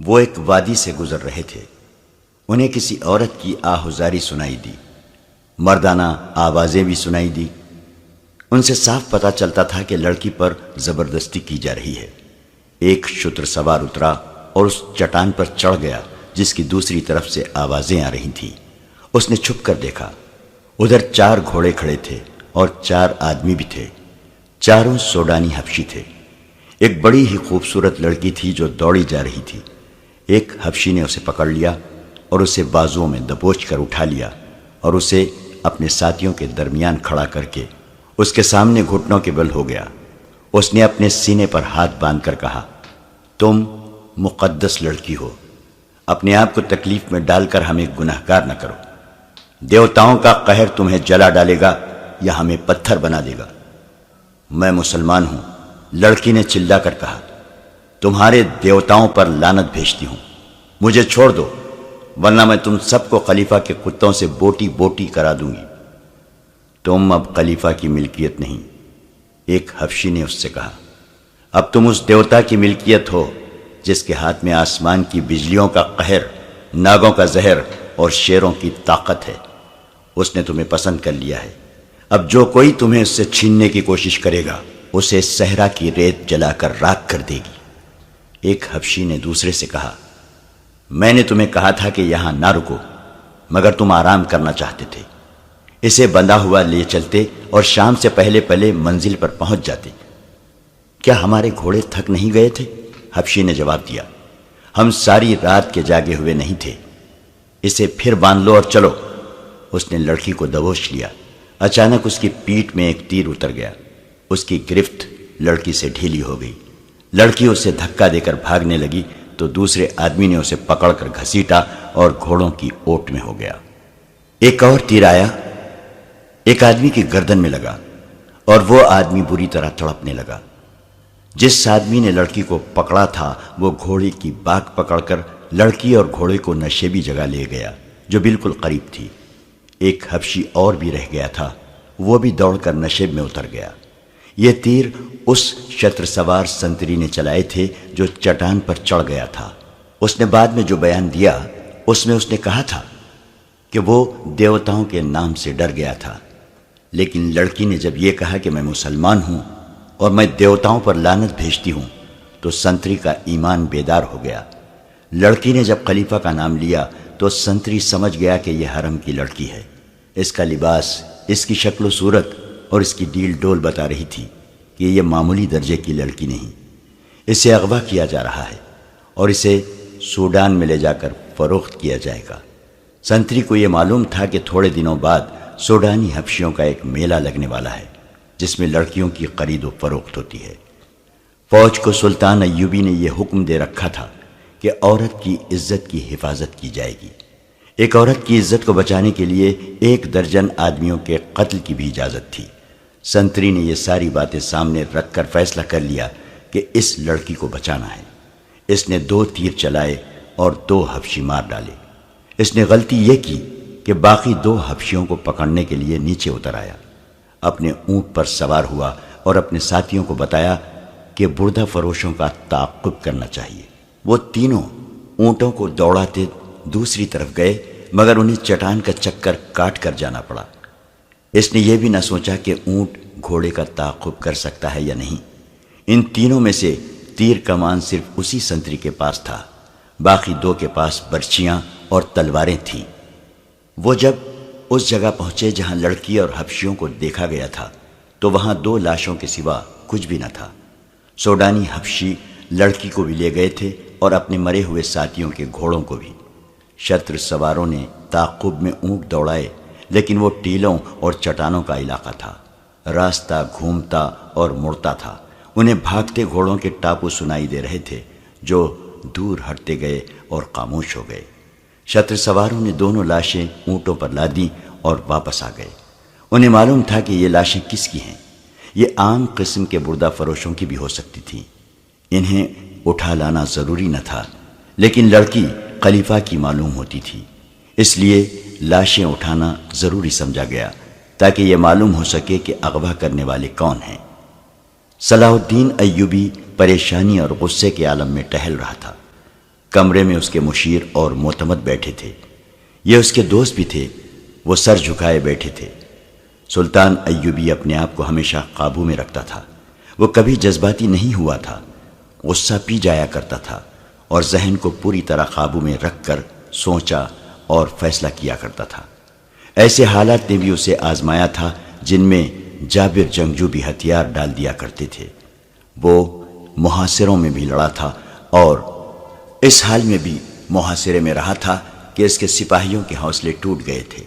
وہ ایک وادی سے گزر رہے تھے۔ انہیں کسی عورت کی آہوزاری سنائی دی، مردانہ آوازیں بھی سنائی دی۔ ان سے صاف پتہ چلتا تھا کہ لڑکی پر زبردستی کی جا رہی ہے۔ ایک شتر سوار اترا اور اس چٹان پر چڑھ گیا جس کی دوسری طرف سے آوازیں آ رہی تھیں۔ اس نے چھپ کر دیکھا، ادھر 4 گھوڑے کھڑے تھے اور 4 آدمی بھی تھے، چاروں سوڈانی حبشی تھے۔ ایک بڑی ہی خوبصورت لڑکی تھی جو دوڑی جا رہی تھی۔ ایک حبشی نے اسے پکڑ لیا اور اسے بازوؤں میں دبوچ کر اٹھا لیا اور اسے اپنے ساتھیوں کے درمیان کھڑا کر کے اس کے سامنے گھٹنوں کے بل ہو گیا۔ اس نے اپنے سینے پر ہاتھ باندھ کر کہا، تم مقدس لڑکی ہو، اپنے آپ کو تکلیف میں ڈال کر ہمیں گنہگار نہ کرو۔ دیوتاؤں کا قہر تمہیں جلا ڈالے گا یا ہمیں پتھر بنا دے گا۔ میں مسلمان ہوں، لڑکی نے چلا کر کہا، تمہارے دیوتاؤں پر لعنت بھیجتی ہوں، مجھے چھوڑ دو ورنہ میں تم سب کو خلیفہ کے کتوں سے بوٹی بوٹی کرا دوں گی۔ تم اب خلیفہ کی ملکیت نہیں، ایک حبشی نے اس سے کہا، اب تم اس دیوتا کی ملکیت ہو جس کے ہاتھ میں آسمان کی بجلیوں کا قہر، ناگوں کا زہر اور شیروں کی طاقت ہے۔ اس نے تمہیں پسند کر لیا ہے، اب جو کوئی تمہیں اس سے چھیننے کی کوشش کرے گا اسے صحرا کی ریت جلا کر راکھ کر دے گی۔ ایک حبشی نے دوسرے سے کہا، میں نے تمہیں کہا تھا کہ یہاں نہ رکو مگر تم آرام کرنا چاہتے تھے، اسے بندھا ہوا لے چلتے اور شام سے پہلے پہلے منزل پر پہنچ جاتے۔ کیا ہمارے گھوڑے تھک نہیں گئے تھے؟ حبشی نے جواب دیا، ہم ساری رات کے جاگے ہوئے نہیں تھے، اسے پھر باندھ لو اور چلو۔ اس نے لڑکی کو دبوچ لیا، اچانک اس کی پیٹھ میں ایک تیر اتر گیا، اس کی گرفت لڑکی سے ڈھیلی ہو گئی۔ لڑکی اسے دھکا دے کر بھاگنے لگی تو دوسرے آدمی نے اسے پکڑ کر گھسیٹا اور گھوڑوں کی اوٹ میں ہو گیا۔ ایک اور تیر آیا، ایک آدمی کی گردن میں لگا اور وہ آدمی بری طرح تڑپنے لگا۔ جس آدمی نے لڑکی کو پکڑا تھا وہ گھوڑے کی باک پکڑ کر لڑکی اور گھوڑے کو نشیبی جگہ لے گیا جو بالکل قریب تھی۔ ایک حبشی اور بھی رہ گیا تھا، وہ بھی دوڑ کر نشیب میں اتر گیا۔ یہ تیر اس شتر سوار سنتری نے چلائے تھے جو چٹان پر چڑھ گیا تھا۔ اس نے بعد میں جو بیان دیا اس میں اس نے کہا تھا کہ وہ دیوتاؤں کے نام سے ڈر گیا تھا، لیکن لڑکی نے جب یہ کہا کہ میں مسلمان ہوں اور میں دیوتاؤں پر لعنت بھیجتی ہوں تو سنتری کا ایمان بیدار ہو گیا۔ لڑکی نے جب خلیفہ کا نام لیا تو سنتری سمجھ گیا کہ یہ حرم کی لڑکی ہے۔ اس کا لباس، اس کی شکل و صورت اور اس کی ڈیل ڈول بتا رہی تھی کہ یہ معمولی درجے کی لڑکی نہیں، اسے اغوا کیا جا رہا ہے اور اسے سوڈان میں لے جا کر فروخت کیا جائے گا۔ سنتری کو یہ معلوم تھا کہ تھوڑے دنوں بعد سوڈانی حبشیوں کا ایک میلہ لگنے والا ہے جس میں لڑکیوں کی خرید و فروخت ہوتی ہے۔ فوج کو سلطان ایوبی نے یہ حکم دے رکھا تھا کہ عورت کی عزت کی حفاظت کی جائے گی۔ ایک عورت کی عزت کو بچانے کے لیے 1 درجن آدمیوں کے قتل کی بھی اجازت تھی۔ سنتری نے یہ ساری باتیں سامنے رکھ کر فیصلہ کر لیا کہ اس لڑکی کو بچانا ہے۔ اس نے 2 تیر چلائے اور 2 حبشی مار ڈالے۔ اس نے غلطی یہ کی کہ باقی 2 حبشیوں کو پکڑنے کے لیے نیچے اتر آیا، اپنے اونٹ پر سوار ہوا اور اپنے ساتھیوں کو بتایا کہ بردہ فروشوں کا تعاقب کرنا چاہیے۔ وہ تینوں اونٹوں کو دوڑاتے دوسری طرف گئے مگر انہیں چٹان کا چکر کاٹ کر جانا پڑا۔ اس نے یہ بھی نہ سوچا کہ اونٹ گھوڑے کا تعاقب کر سکتا ہے یا نہیں۔ ان تینوں میں سے تیر کمان صرف اسی سنتری کے پاس تھا، باقی 2 کے پاس برچیاں اور تلواریں تھیں۔ وہ جب اس جگہ پہنچے جہاں لڑکی اور حبشیوں کو دیکھا گیا تھا تو وہاں 2 لاشوں کے سوا کچھ بھی نہ تھا۔ سوڈانی حبشی لڑکی کو بھی لے گئے تھے اور اپنے مرے ہوئے ساتھیوں کے گھوڑوں کو بھی۔ شتر سواروں نے تعاقب میں اونٹ دوڑائے لیکن وہ ٹیلوں اور چٹانوں کا علاقہ تھا، راستہ گھومتا اور مڑتا تھا۔ انہیں بھاگتے گھوڑوں کے ٹاپو سنائی دے رہے تھے جو دور ہٹتے گئے اور خاموش ہو گئے۔ شتر سواروں نے دونوں لاشیں اونٹوں پر لادیں اور واپس آ گئے۔ انہیں معلوم تھا کہ یہ لاشیں کس کی ہیں، یہ عام قسم کے بردہ فروشوں کی بھی ہو سکتی تھیں۔ انہیں اٹھا لانا ضروری نہ تھا، لیکن لڑکی خلیفہ کی معلوم ہوتی تھی، اس لیے لاشیں اٹھانا ضروری سمجھا گیا تاکہ یہ معلوم ہو سکے کہ اغوا کرنے والے کون ہیں۔ صلاح الدین ایوبی پریشانی اور غصے کے عالم میں ٹہل رہا تھا۔ کمرے میں اس کے مشیر اور معتمد بیٹھے تھے، یہ اس کے دوست بھی تھے، وہ سر جھکائے بیٹھے تھے۔ سلطان ایوبی اپنے آپ کو ہمیشہ قابو میں رکھتا تھا، وہ کبھی جذباتی نہیں ہوا تھا، غصہ پی جایا کرتا تھا اور ذہن کو پوری طرح قابو میں رکھ کر سوچا اور فیصلہ کیا کرتا تھا۔ ایسے حالات نے بھی اسے آزمایا تھا جن میں جابر جنگجو بھی ہتھیار ڈال دیا کرتے تھے۔ وہ محاصروں میں بھی لڑا تھا اور اس حال میں بھی محاصرے میں رہا تھا کہ اس کے سپاہیوں کے حوصلے ٹوٹ گئے تھے۔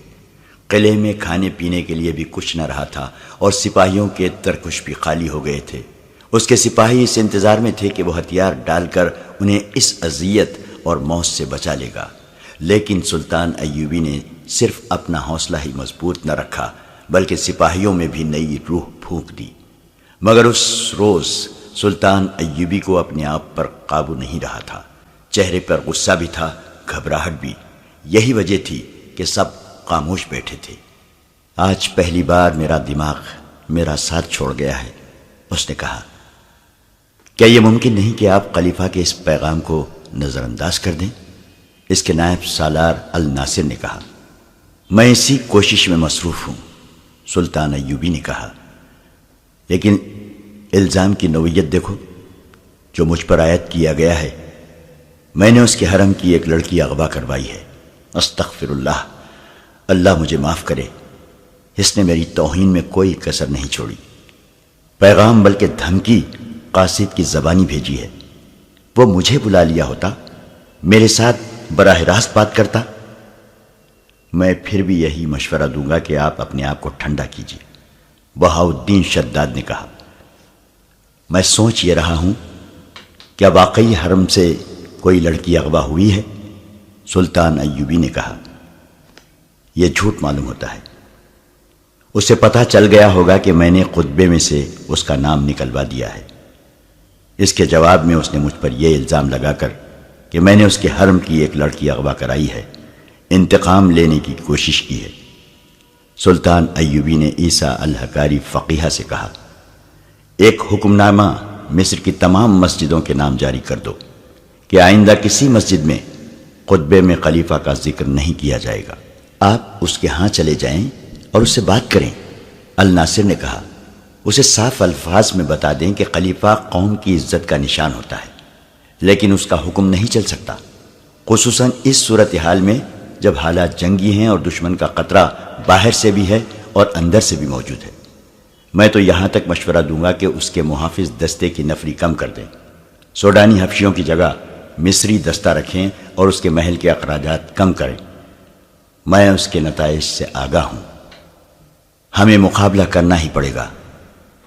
قلعے میں کھانے پینے کے لیے بھی کچھ نہ رہا تھا اور سپاہیوں کے ترکش بھی خالی ہو گئے تھے۔ اس کے سپاہی اس انتظار میں تھے کہ وہ ہتھیار ڈال کر انہیں اس اذیت اور موت سے بچا لے گا، لیکن سلطان ایوبی نے صرف اپنا حوصلہ ہی مضبوط نہ رکھا بلکہ سپاہیوں میں بھی نئی روح پھونک دی۔ مگر اس روز سلطان ایوبی کو اپنے آپ پر قابو نہیں رہا تھا، چہرے پر غصہ بھی تھا، گھبراہٹ بھی۔ یہی وجہ تھی کہ سب خاموش بیٹھے تھے۔ آج پہلی بار میرا دماغ میرا ساتھ چھوڑ گیا ہے، اس نے کہا۔ کیا یہ ممکن نہیں کہ آپ خلیفہ کے اس پیغام کو نظر انداز کر دیں؟ اس کے نائب سالار الناصر نے کہا۔ میں اسی کوشش میں مصروف ہوں، سلطان ایوبی نے کہا، لیکن الزام کی نوعیت دیکھو جو مجھ پر عائد کیا گیا ہے۔ میں نے اس کے حرم کی ایک لڑکی اغوا کروائی ہے۔ استغفر اللہ، اللہ مجھے معاف کرے، اس نے میری توہین میں کوئی کسر نہیں چھوڑی۔ پیغام بلکہ دھمکی قاصد کی زبانی بھیجی ہے۔ وہ مجھے بلا لیا ہوتا، میرے ساتھ براہ راست بات کرتا۔ میں پھر بھی یہی مشورہ دوں گا کہ آپ اپنے آپ کو ٹھنڈا کیجیے، بہاؤالدین شداد نے کہا۔ میں سوچ یہ رہا ہوں، کیا واقعی حرم سے کوئی لڑکی اغوا ہوئی ہے؟ سلطان ایوبی نے کہا۔ یہ جھوٹ معلوم ہوتا ہے، اسے پتہ چل گیا ہوگا کہ میں نے خطبے میں سے اس کا نام نکلوا دیا ہے۔ اس کے جواب میں اس نے مجھ پر یہ الزام لگا کر کہ میں نے اس کے حرم کی ایک لڑکی اغوا کرائی ہے، انتقام لینے کی کوشش کی ہے۔ سلطان ایوبی نے عیسیٰ الحکاری فقیہ سے کہا، ایک حکم نامہ مصر کی تمام مسجدوں کے نام جاری کر دو کہ آئندہ کسی مسجد میں خطبے میں خلیفہ کا ذکر نہیں کیا جائے گا۔ آپ اس کے ہاں چلے جائیں اور اس سے بات کریں، الناصر نے کہا۔ اسے صاف الفاظ میں بتا دیں کہ خلیفہ قوم کی عزت کا نشان ہوتا ہے، لیکن اس کا حکم نہیں چل سکتا، خصوصاً اس صورتحال میں جب حالات جنگی ہیں اور دشمن کا خطرہ باہر سے بھی ہے اور اندر سے بھی موجود ہے۔ میں تو یہاں تک مشورہ دوں گا کہ اس کے محافظ دستے کی نفری کم کر دیں، سوڈانی حبشیوں کی جگہ مصری دستہ رکھیں اور اس کے محل کے اخراجات کم کریں۔ میں اس کے نتائج سے آگاہ ہوں، ہمیں مقابلہ کرنا ہی پڑے گا،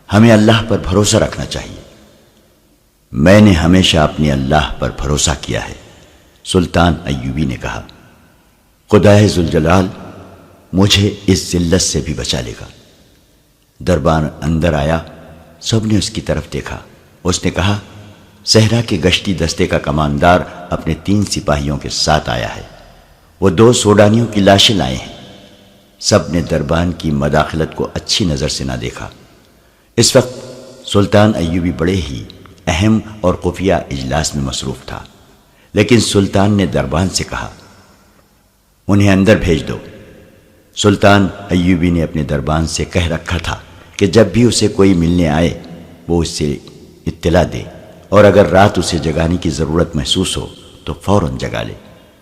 ہمیں اللہ پر بھروسہ رکھنا چاہیے۔ میں نے ہمیشہ اپنے اللہ پر بھروسہ کیا ہے، سلطان ایوبی نے کہا۔ خدائے ذوالجلال مجھے اس ذلت سے بھی بچا لے گا۔ دربار اندر آیا، سب نے اس کی طرف دیکھا۔ اس نے کہا، صحرا کے گشتی دستے کا کماندار اپنے 3 سپاہیوں کے ساتھ آیا ہے، وہ 2 سوڈانیوں کی لاشیں لائے ہیں۔ سب نے دربان کی مداخلت کو اچھی نظر سے نہ دیکھا۔ اس وقت سلطان ایوبی بڑے ہی اہم اور خفیہ اجلاس میں مصروف تھا، لیکن سلطان نے دربان سے کہا، انہیں اندر بھیج دو۔ سلطان ایوبی نے اپنے دربان سے کہہ رکھا تھا کہ جب بھی اسے کوئی ملنے آئے وہ اس سے اطلاع دے، اور اگر رات اسے جگانے کی ضرورت محسوس ہو تو فوراً جگا لے۔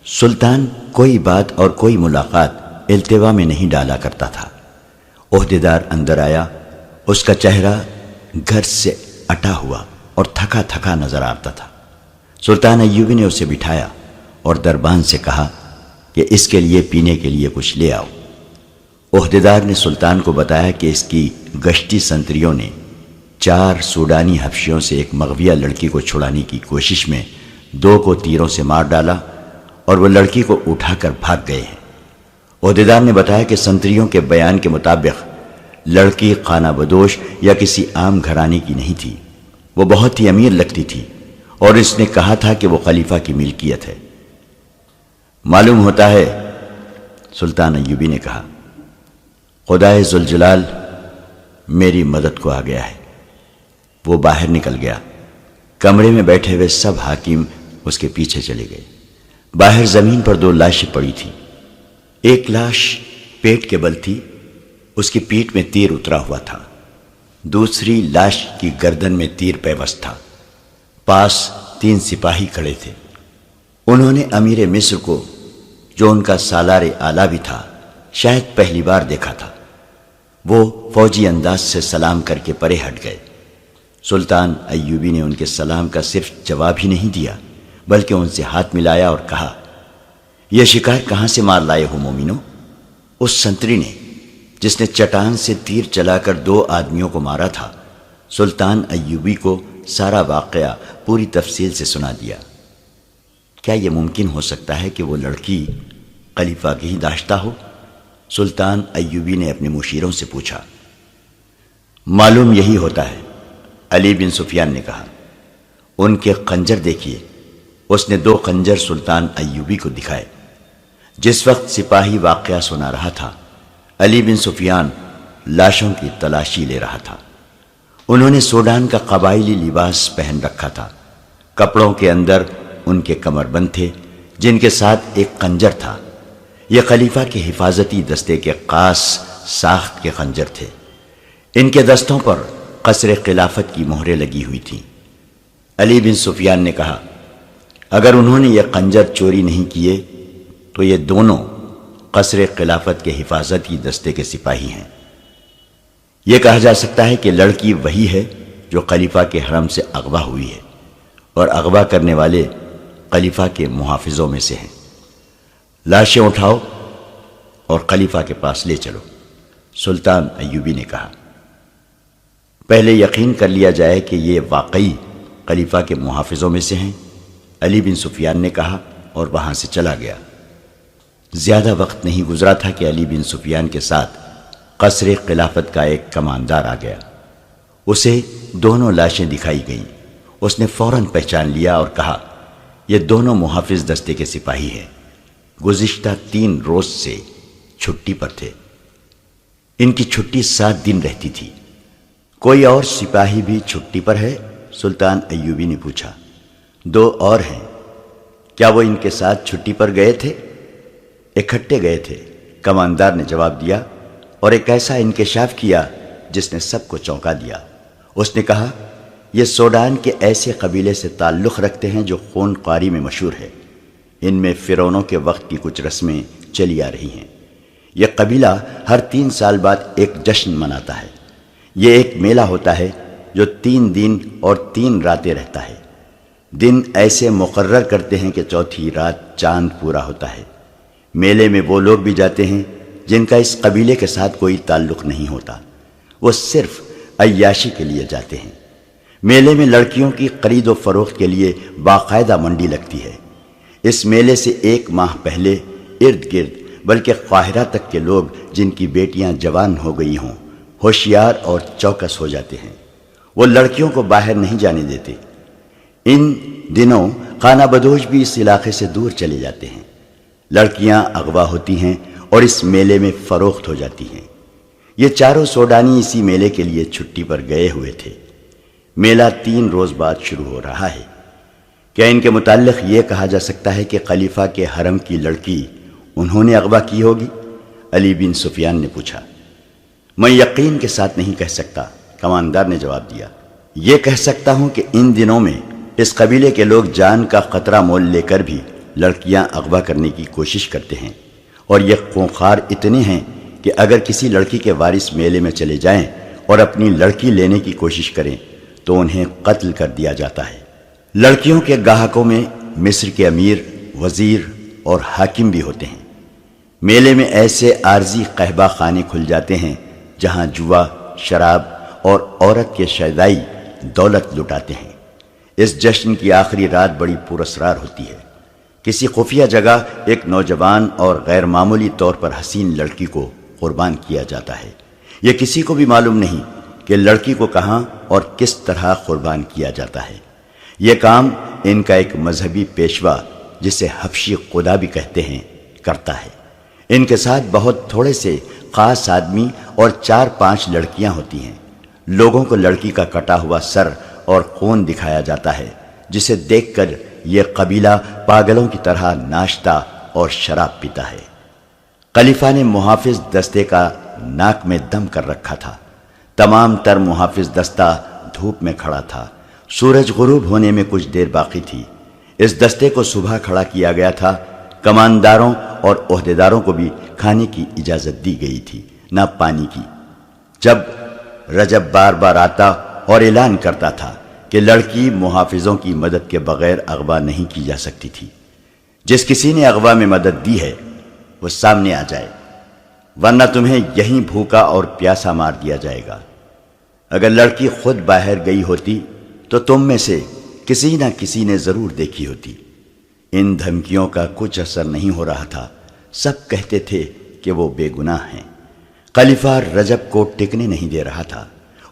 سلطان کوئی بات اور کوئی ملاقات التوا میں نہیں ڈالا کرتا تھا۔ عہدیدار اندر آیا، اس کا چہرہ گھر سے اٹا ہوا اور تھکا تھکا نظر آتا تھا۔ سلطان ایوبی نے اسے بٹھایا اور دربان سے کہا کہ اس کے لیے پینے کے لیے کچھ لے آؤ۔ عہدیدار نے سلطان کو بتایا کہ اس کی گشتی سنتریوں نے 4 سوڈانی حبشیوں سے ایک مغویہ لڑکی کو چھڑانے کی کوشش میں 2 کو تیروں سے مار ڈالا اور وہ لڑکی کو اٹھا کر بھاگ گئے ہیں۔ عہدیدار نے بتایا کہ سنتریوں کے بیان کے مطابق لڑکی خانہ بدوش یا کسی عام گھرانے کی نہیں تھی، وہ بہت ہی امیر لگتی تھی اور اس نے کہا تھا کہ وہ خلیفہ کی ملکیت ہے۔ معلوم ہوتا ہے، سلطان ایوبی نے کہا، خدائے ذوالجلال میری مدد کو آ گیا ہے۔ وہ باہر نکل گیا۔ کمرے میں بیٹھے ہوئے سب حاکم اس کے پیچھے چلے گئے۔ باہر زمین پر 2 لاشیں پڑی تھیں۔ ایک لاش پیٹ کے بل تھی، اس کی پیٹھ میں تیر اترا ہوا تھا۔ دوسری لاش کی گردن میں تیر پیوست تھا۔ پاس 3 سپاہی کھڑے تھے۔ انہوں نے امیر مصر کو، جو ان کا سالار اعلیٰ بھی تھا، شاید پہلی بار دیکھا تھا۔ وہ فوجی انداز سے سلام کر کے پرے ہٹ گئے۔ سلطان ایوبی نے ان کے سلام کا صرف جواب ہی نہیں دیا، بلکہ ان سے ہاتھ ملایا اور کہا، یہ شکار کہاں سے مار لائے ہو مومنو؟ اس سنتری نے جس نے چٹان سے تیر چلا کر 2 آدمیوں کو مارا تھا، سلطان ایوبی کو سارا واقعہ پوری تفصیل سے سنا دیا۔ کیا یہ ممکن ہو سکتا ہے کہ وہ لڑکی خلیفہ کی ہی داشتہ ہو؟ سلطان ایوبی نے اپنے مشیروں سے پوچھا۔ معلوم یہی ہوتا ہے، علی بن سفیان نے کہا۔ ان کے خنجر دیکھیے۔ اس نے 2 خنجر سلطان ایوبی کو دکھائے۔ جس وقت سپاہی واقعہ سنا رہا تھا، علی بن سفیان لاشوں کی تلاشی لے رہا تھا۔ انہوں نے سوڈان کا قبائلی لباس پہن رکھا تھا۔ کپڑوں کے اندر ان کے کمر بند تھے، جن کے ساتھ ایک خنجر تھا۔ یہ خلیفہ کے حفاظتی دستے کے خاص ساخت کے خنجر تھے۔ ان کے دستوں پر قصر خلافت کی مہریں لگی ہوئی تھیں۔ علی بن سفیان نے کہا، اگر انہوں نے یہ خنجر چوری نہیں کیے تو یہ دونوں قصر خلافت کے حفاظتی دستے کے سپاہی ہیں۔ یہ کہا جا سکتا ہے کہ لڑکی وہی ہے جو خلیفہ کے حرم سے اغوا ہوئی ہے، اور اغوا کرنے والے خلیفہ کے محافظوں میں سے ہیں۔ لاشیں اٹھاؤ اور خلیفہ کے پاس لے چلو، سلطان ایوبی نے کہا۔ پہلے یقین کر لیا جائے کہ یہ واقعی خلیفہ کے محافظوں میں سے ہیں، علی بن سفیان نے کہا، اور وہاں سے چلا گیا۔ زیادہ وقت نہیں گزرا تھا کہ علی بن سفیان کے ساتھ قصر خلافت کا ایک کماندار آ گیا۔ اسے دونوں لاشیں دکھائی گئیں۔ اس نے فوراً پہچان لیا اور کہا، یہ دونوں محافظ دستے کے سپاہی ہیں، گزشتہ 3 روز سے چھٹی پر تھے۔ ان کی چھٹی 7 دن رہتی تھی۔ کوئی اور سپاہی بھی چھٹی پر ہے؟ سلطان ایوبی نے پوچھا۔ 2 اور ہیں۔ کیا وہ ان کے ساتھ چھٹی پر گئے تھے؟ اکٹھے گئے تھے، کماندار نے جواب دیا، اور ایک ایسا انکشاف کیا جس نے سب کو چونکا دیا۔ اس نے کہا، یہ سوڈان کے ایسے قبیلے سے تعلق رکھتے ہیں جو خون خواری میں مشہور ہے۔ ان میں فرعونوں کے وقت کی کچھ رسمیں چلی آ رہی ہیں۔ یہ قبیلہ ہر 3 سال بعد ایک جشن مناتا ہے۔ یہ ایک میلہ ہوتا ہے جو 3 دن اور 3 راتیں رہتا ہے۔ دن ایسے مقرر کرتے ہیں کہ چوتھی رات چاند پورا ہوتا ہے۔ میلے میں وہ لوگ بھی جاتے ہیں جن کا اس قبیلے کے ساتھ کوئی تعلق نہیں ہوتا، وہ صرف عیاشی کے لیے جاتے ہیں۔ میلے میں لڑکیوں کی خرید و فروخت کے لیے باقاعدہ منڈی لگتی ہے۔ اس میلے سے 1 ماہ پہلے ارد گرد بلکہ قاہرہ تک کے لوگ جن کی بیٹیاں جوان ہو گئی ہوں ہوشیار اور چوکس ہو جاتے ہیں۔ وہ لڑکیوں کو باہر نہیں جانے دیتے۔ ان دنوں خانہ بدوش بھی اس علاقے سے دور چلے جاتے ہیں۔ لڑکیاں اغوا ہوتی ہیں اور اس میلے میں فروخت ہو جاتی ہیں۔ یہ چاروں سوڈانی اسی میلے کے لیے چھٹی پر گئے ہوئے تھے۔ میلہ 3 روز بعد شروع ہو رہا ہے۔ کیا ان کے متعلق یہ کہا جا سکتا ہے کہ خلیفہ کے حرم کی لڑکی انہوں نے اغوا کی ہوگی؟ علی بن سفیان نے پوچھا۔ میں یقین کے ساتھ نہیں کہہ سکتا، کماندار نے جواب دیا۔ یہ کہہ سکتا ہوں کہ ان دنوں میں اس قبیلے کے لوگ جان کا خطرہ مول لے کر بھی لڑکیاں اغوا کرنے کی کوشش کرتے ہیں، اور یہ خونخوار اتنے ہیں کہ اگر کسی لڑکی کے وارث میلے میں چلے جائیں اور اپنی لڑکی لینے کی کوشش کریں تو انہیں قتل کر دیا جاتا ہے۔ لڑکیوں کے گاہکوں میں مصر کے امیر، وزیر اور حاکم بھی ہوتے ہیں۔ میلے میں ایسے عارضی قہبہ خانے کھل جاتے ہیں جہاں جوا، شراب اور عورت کے شیدائی دولت لٹاتے ہیں۔ اس جشن کی آخری رات بڑی پراسرار ہوتی ہے۔ کسی خفیہ جگہ ایک نوجوان اور غیر معمولی طور پر حسین لڑکی کو قربان کیا جاتا ہے۔ یہ کسی کو بھی معلوم نہیں کہ لڑکی کو کہاں اور کس طرح قربان کیا جاتا ہے۔ یہ کام ان کا ایک مذہبی پیشوا، جسے حبشی خدا بھی کہتے ہیں، کرتا ہے۔ ان کے ساتھ بہت تھوڑے سے خاص آدمی اور 4-5 لڑکیاں ہوتی ہیں۔ لوگوں کو لڑکی کا کٹا ہوا سر اور خون دکھایا جاتا ہے، جسے دیکھ کر یہ قبیلہ پاگلوں کی طرح ناشتہ اور شراب پیتا ہے۔ خلیفہ نے محافظ دستے کا ناک میں دم کر رکھا تھا۔ تمام تر محافظ دستہ دھوپ میں کھڑا تھا۔ سورج غروب ہونے میں کچھ دیر باقی تھی۔ اس دستے کو صبح کھڑا کیا گیا تھا۔ کمانداروں اور عہدیداروں کو بھی کھانے کی اجازت دی گئی تھی، نہ پانی کی۔ جب رجب بار بار آتا اور اعلان کرتا تھا کہ لڑکی محافظوں کی مدد کے بغیر اغوا نہیں کی جا سکتی تھی۔ جس کسی نے اغوا میں مدد دی ہے وہ سامنے آ جائے، ورنہ تمہیں یہیں بھوکا اور پیاسا مار دیا جائے گا۔ اگر لڑکی خود باہر گئی ہوتی تو تم میں سے کسی نہ کسی نے ضرور دیکھی ہوتی۔ ان دھمکیوں کا کچھ اثر نہیں ہو رہا تھا۔ سب کہتے تھے کہ وہ بے گناہ ہیں۔ خلیفہ رجب کو ٹکنے نہیں دے رہا تھا۔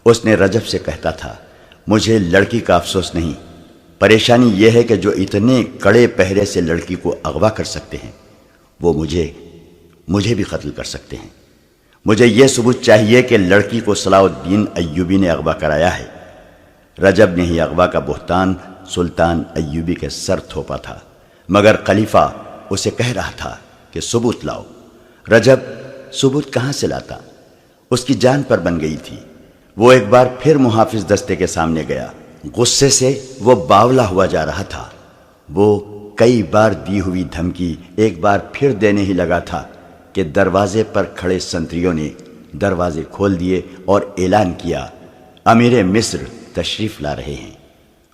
اس نے رجب سے کہتا تھا، مجھے لڑکی کا افسوس نہیں، پریشانی یہ ہے کہ جو اتنے کڑے پہرے سے لڑکی کو اغوا کر سکتے ہیں وہ مجھے بھی قتل کر سکتے ہیں۔ مجھے یہ ثبوت چاہیے کہ لڑکی کو صلاح الدین ایوبی نے اغوا کرایا ہے۔ رجب نے ہی اغوا کا بہتان سلطان ایوبی کے سر تھوپا تھا، مگر خلیفہ اسے کہہ رہا تھا کہ ثبوت لاؤ۔ رجب ثبوت کہاں سے لاتا؟ اس کی جان پر بن گئی تھی۔ وہ ایک بار پھر محافظ دستے کے سامنے گیا۔ غصے سے وہ باولا ہوا جا رہا تھا۔ وہ کئی بار دی ہوئی دھمکی ایک بار پھر دینے ہی لگا تھا کہ دروازے پر کھڑے سنتریوں نے دروازے کھول دیے اور اعلان کیا، امیر مصر تشریف لا رہے ہیں۔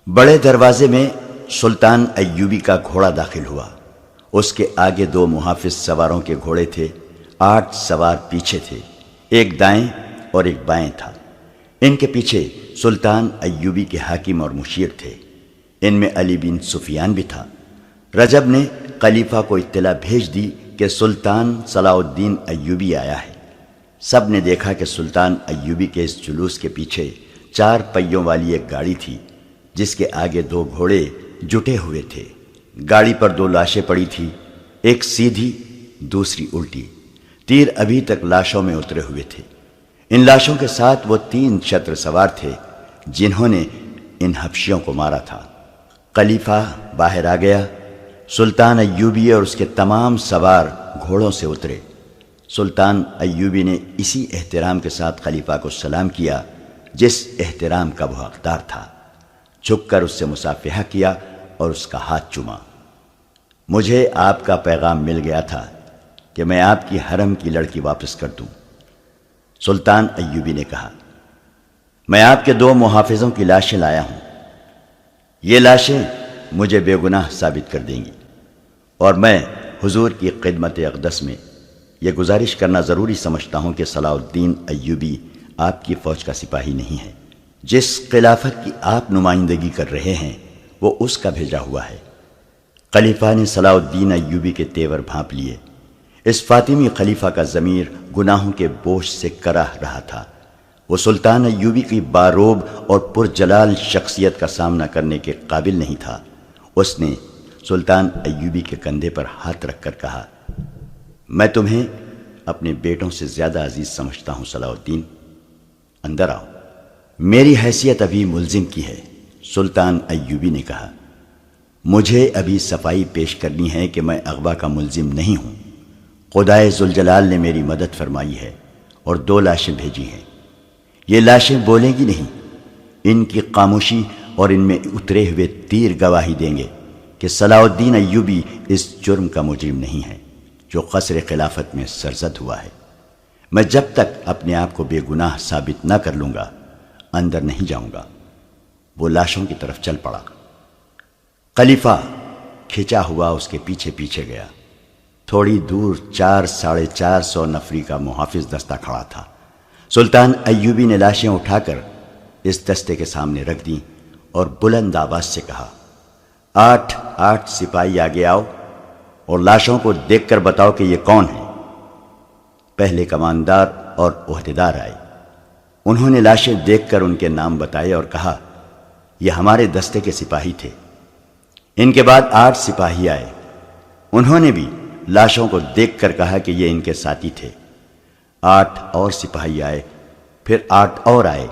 بڑے دروازے میں سلطان ایوبی کا گھوڑا داخل ہوا۔ اس کے آگے 2 محافظ سواروں کے گھوڑے تھے، 8 سوار پیچھے تھے، ایک دائیں اور ایک بائیں تھا۔ ان کے پیچھے سلطان ایوبی کے حاکم اور مشیر تھے۔ ان میں علی بن سفیان بھی تھا۔ رجب نے خلیفہ کو اطلاع بھیج دی کہ سلطان صلاح الدین ایوبی آیا ہے۔ سب نے دیکھا کہ سلطان ایوبی کے اس جلوس کے پیچھے 4 پہیوں والی ایک گاڑی تھی، جس کے آگے 2 گھوڑے جٹے ہوئے تھے۔ گاڑی پر 2 لاشیں پڑی تھی، ایک سیدھی دوسری الٹی۔ تیر ابھی تک لاشوں میں اترے ہوئے تھے۔ ان لاشوں کے ساتھ وہ 3 چتر سوار تھے جنہوں نے ان حبشیوں کو مارا تھا۔ خلیفہ باہر آ گیا۔ سلطان ایوبی اور اس کے تمام سوار گھوڑوں سے اترے۔ سلطان ایوبی نے اسی احترام کے ساتھ خلیفہ کو سلام کیا جس احترام کا وہ حقدار تھا۔ جھک کر اس سے مصافحہ کیا اور اس کا ہاتھ چوما۔ مجھے آپ کا پیغام مل گیا تھا کہ میں آپ کی حرم کی لڑکی واپس کر دوں۔ سلطان ایوبی نے کہا، میں آپ کے 2 محافظوں کی لاشیں لایا ہوں۔ یہ لاشیں مجھے بے گناہ ثابت کر دیں گی، اور میں حضور کی خدمت اقدس میں یہ گزارش کرنا ضروری سمجھتا ہوں کہ صلاح الدین ایوبی آپ کی فوج کا سپاہی نہیں ہے۔ جس خلافت کی آپ نمائندگی کر رہے ہیں وہ اس کا بھیجا ہوا ہے۔ خلیفہ نے صلاح الدین ایوبی کے تیور بھانپ لیے۔ اس فاطمی خلیفہ کا ضمیر گناہوں کے بوجھ سے کراہ رہا تھا۔ وہ سلطان ایوبی کی باروب اور پرجلال شخصیت کا سامنا کرنے کے قابل نہیں تھا۔ اس نے سلطان ایوبی کے کندھے پر ہاتھ رکھ کر کہا، میں تمہیں اپنے بیٹوں سے زیادہ عزیز سمجھتا ہوں صلاح الدین، اندر آؤ۔ میری حیثیت ابھی ملزم کی ہے، سلطان ایوبی نے کہا۔ مجھے ابھی صفائی پیش کرنی ہے کہ میں اغوا کا ملزم نہیں ہوں۔ خدائے ذوالجلال نے میری مدد فرمائی ہے اور 2 لاشیں بھیجی ہیں۔ یہ لاشیں بولیں گی نہیں، ان کی خاموشی اور ان میں اترے ہوئے تیر گواہی دیں گے کہ صلاح الدین ایوبی اس جرم کا مجرم نہیں ہے جو قصر خلافت میں سرزد ہوا ہے۔ میں جب تک اپنے آپ کو بے گناہ ثابت نہ کر لوں گا اندر نہیں جاؤں گا۔ وہ لاشوں کی طرف چل پڑا۔ خلیفہ کھچا ہوا اس کے پیچھے پیچھے گیا۔ تھوڑی دور 400-450 نفری کا محافظ دستہ کھڑا تھا۔ سلطان ایوبی نے لاشیں اٹھا کر اس دستے کے سامنے رکھ دیں اور بلند آواز سے کہا، 8 سپاہی آگے آؤ اور لاشوں کو دیکھ کر بتاؤ کہ یہ کون ہے۔ پہلے کماندار اور عہدیدار آئے۔ انہوں نے لاشیں دیکھ کر ان کے نام بتائے اور کہا، یہ ہمارے دستے کے سپاہی تھے۔ ان کے بعد 8 سپاہی آئے۔ انہوں نے بھی لاشوں کو دیکھ کر کہا کہ یہ ان کے ساتھی تھے۔ 8 اور سپاہی آئے، پھر 8 اور آئے۔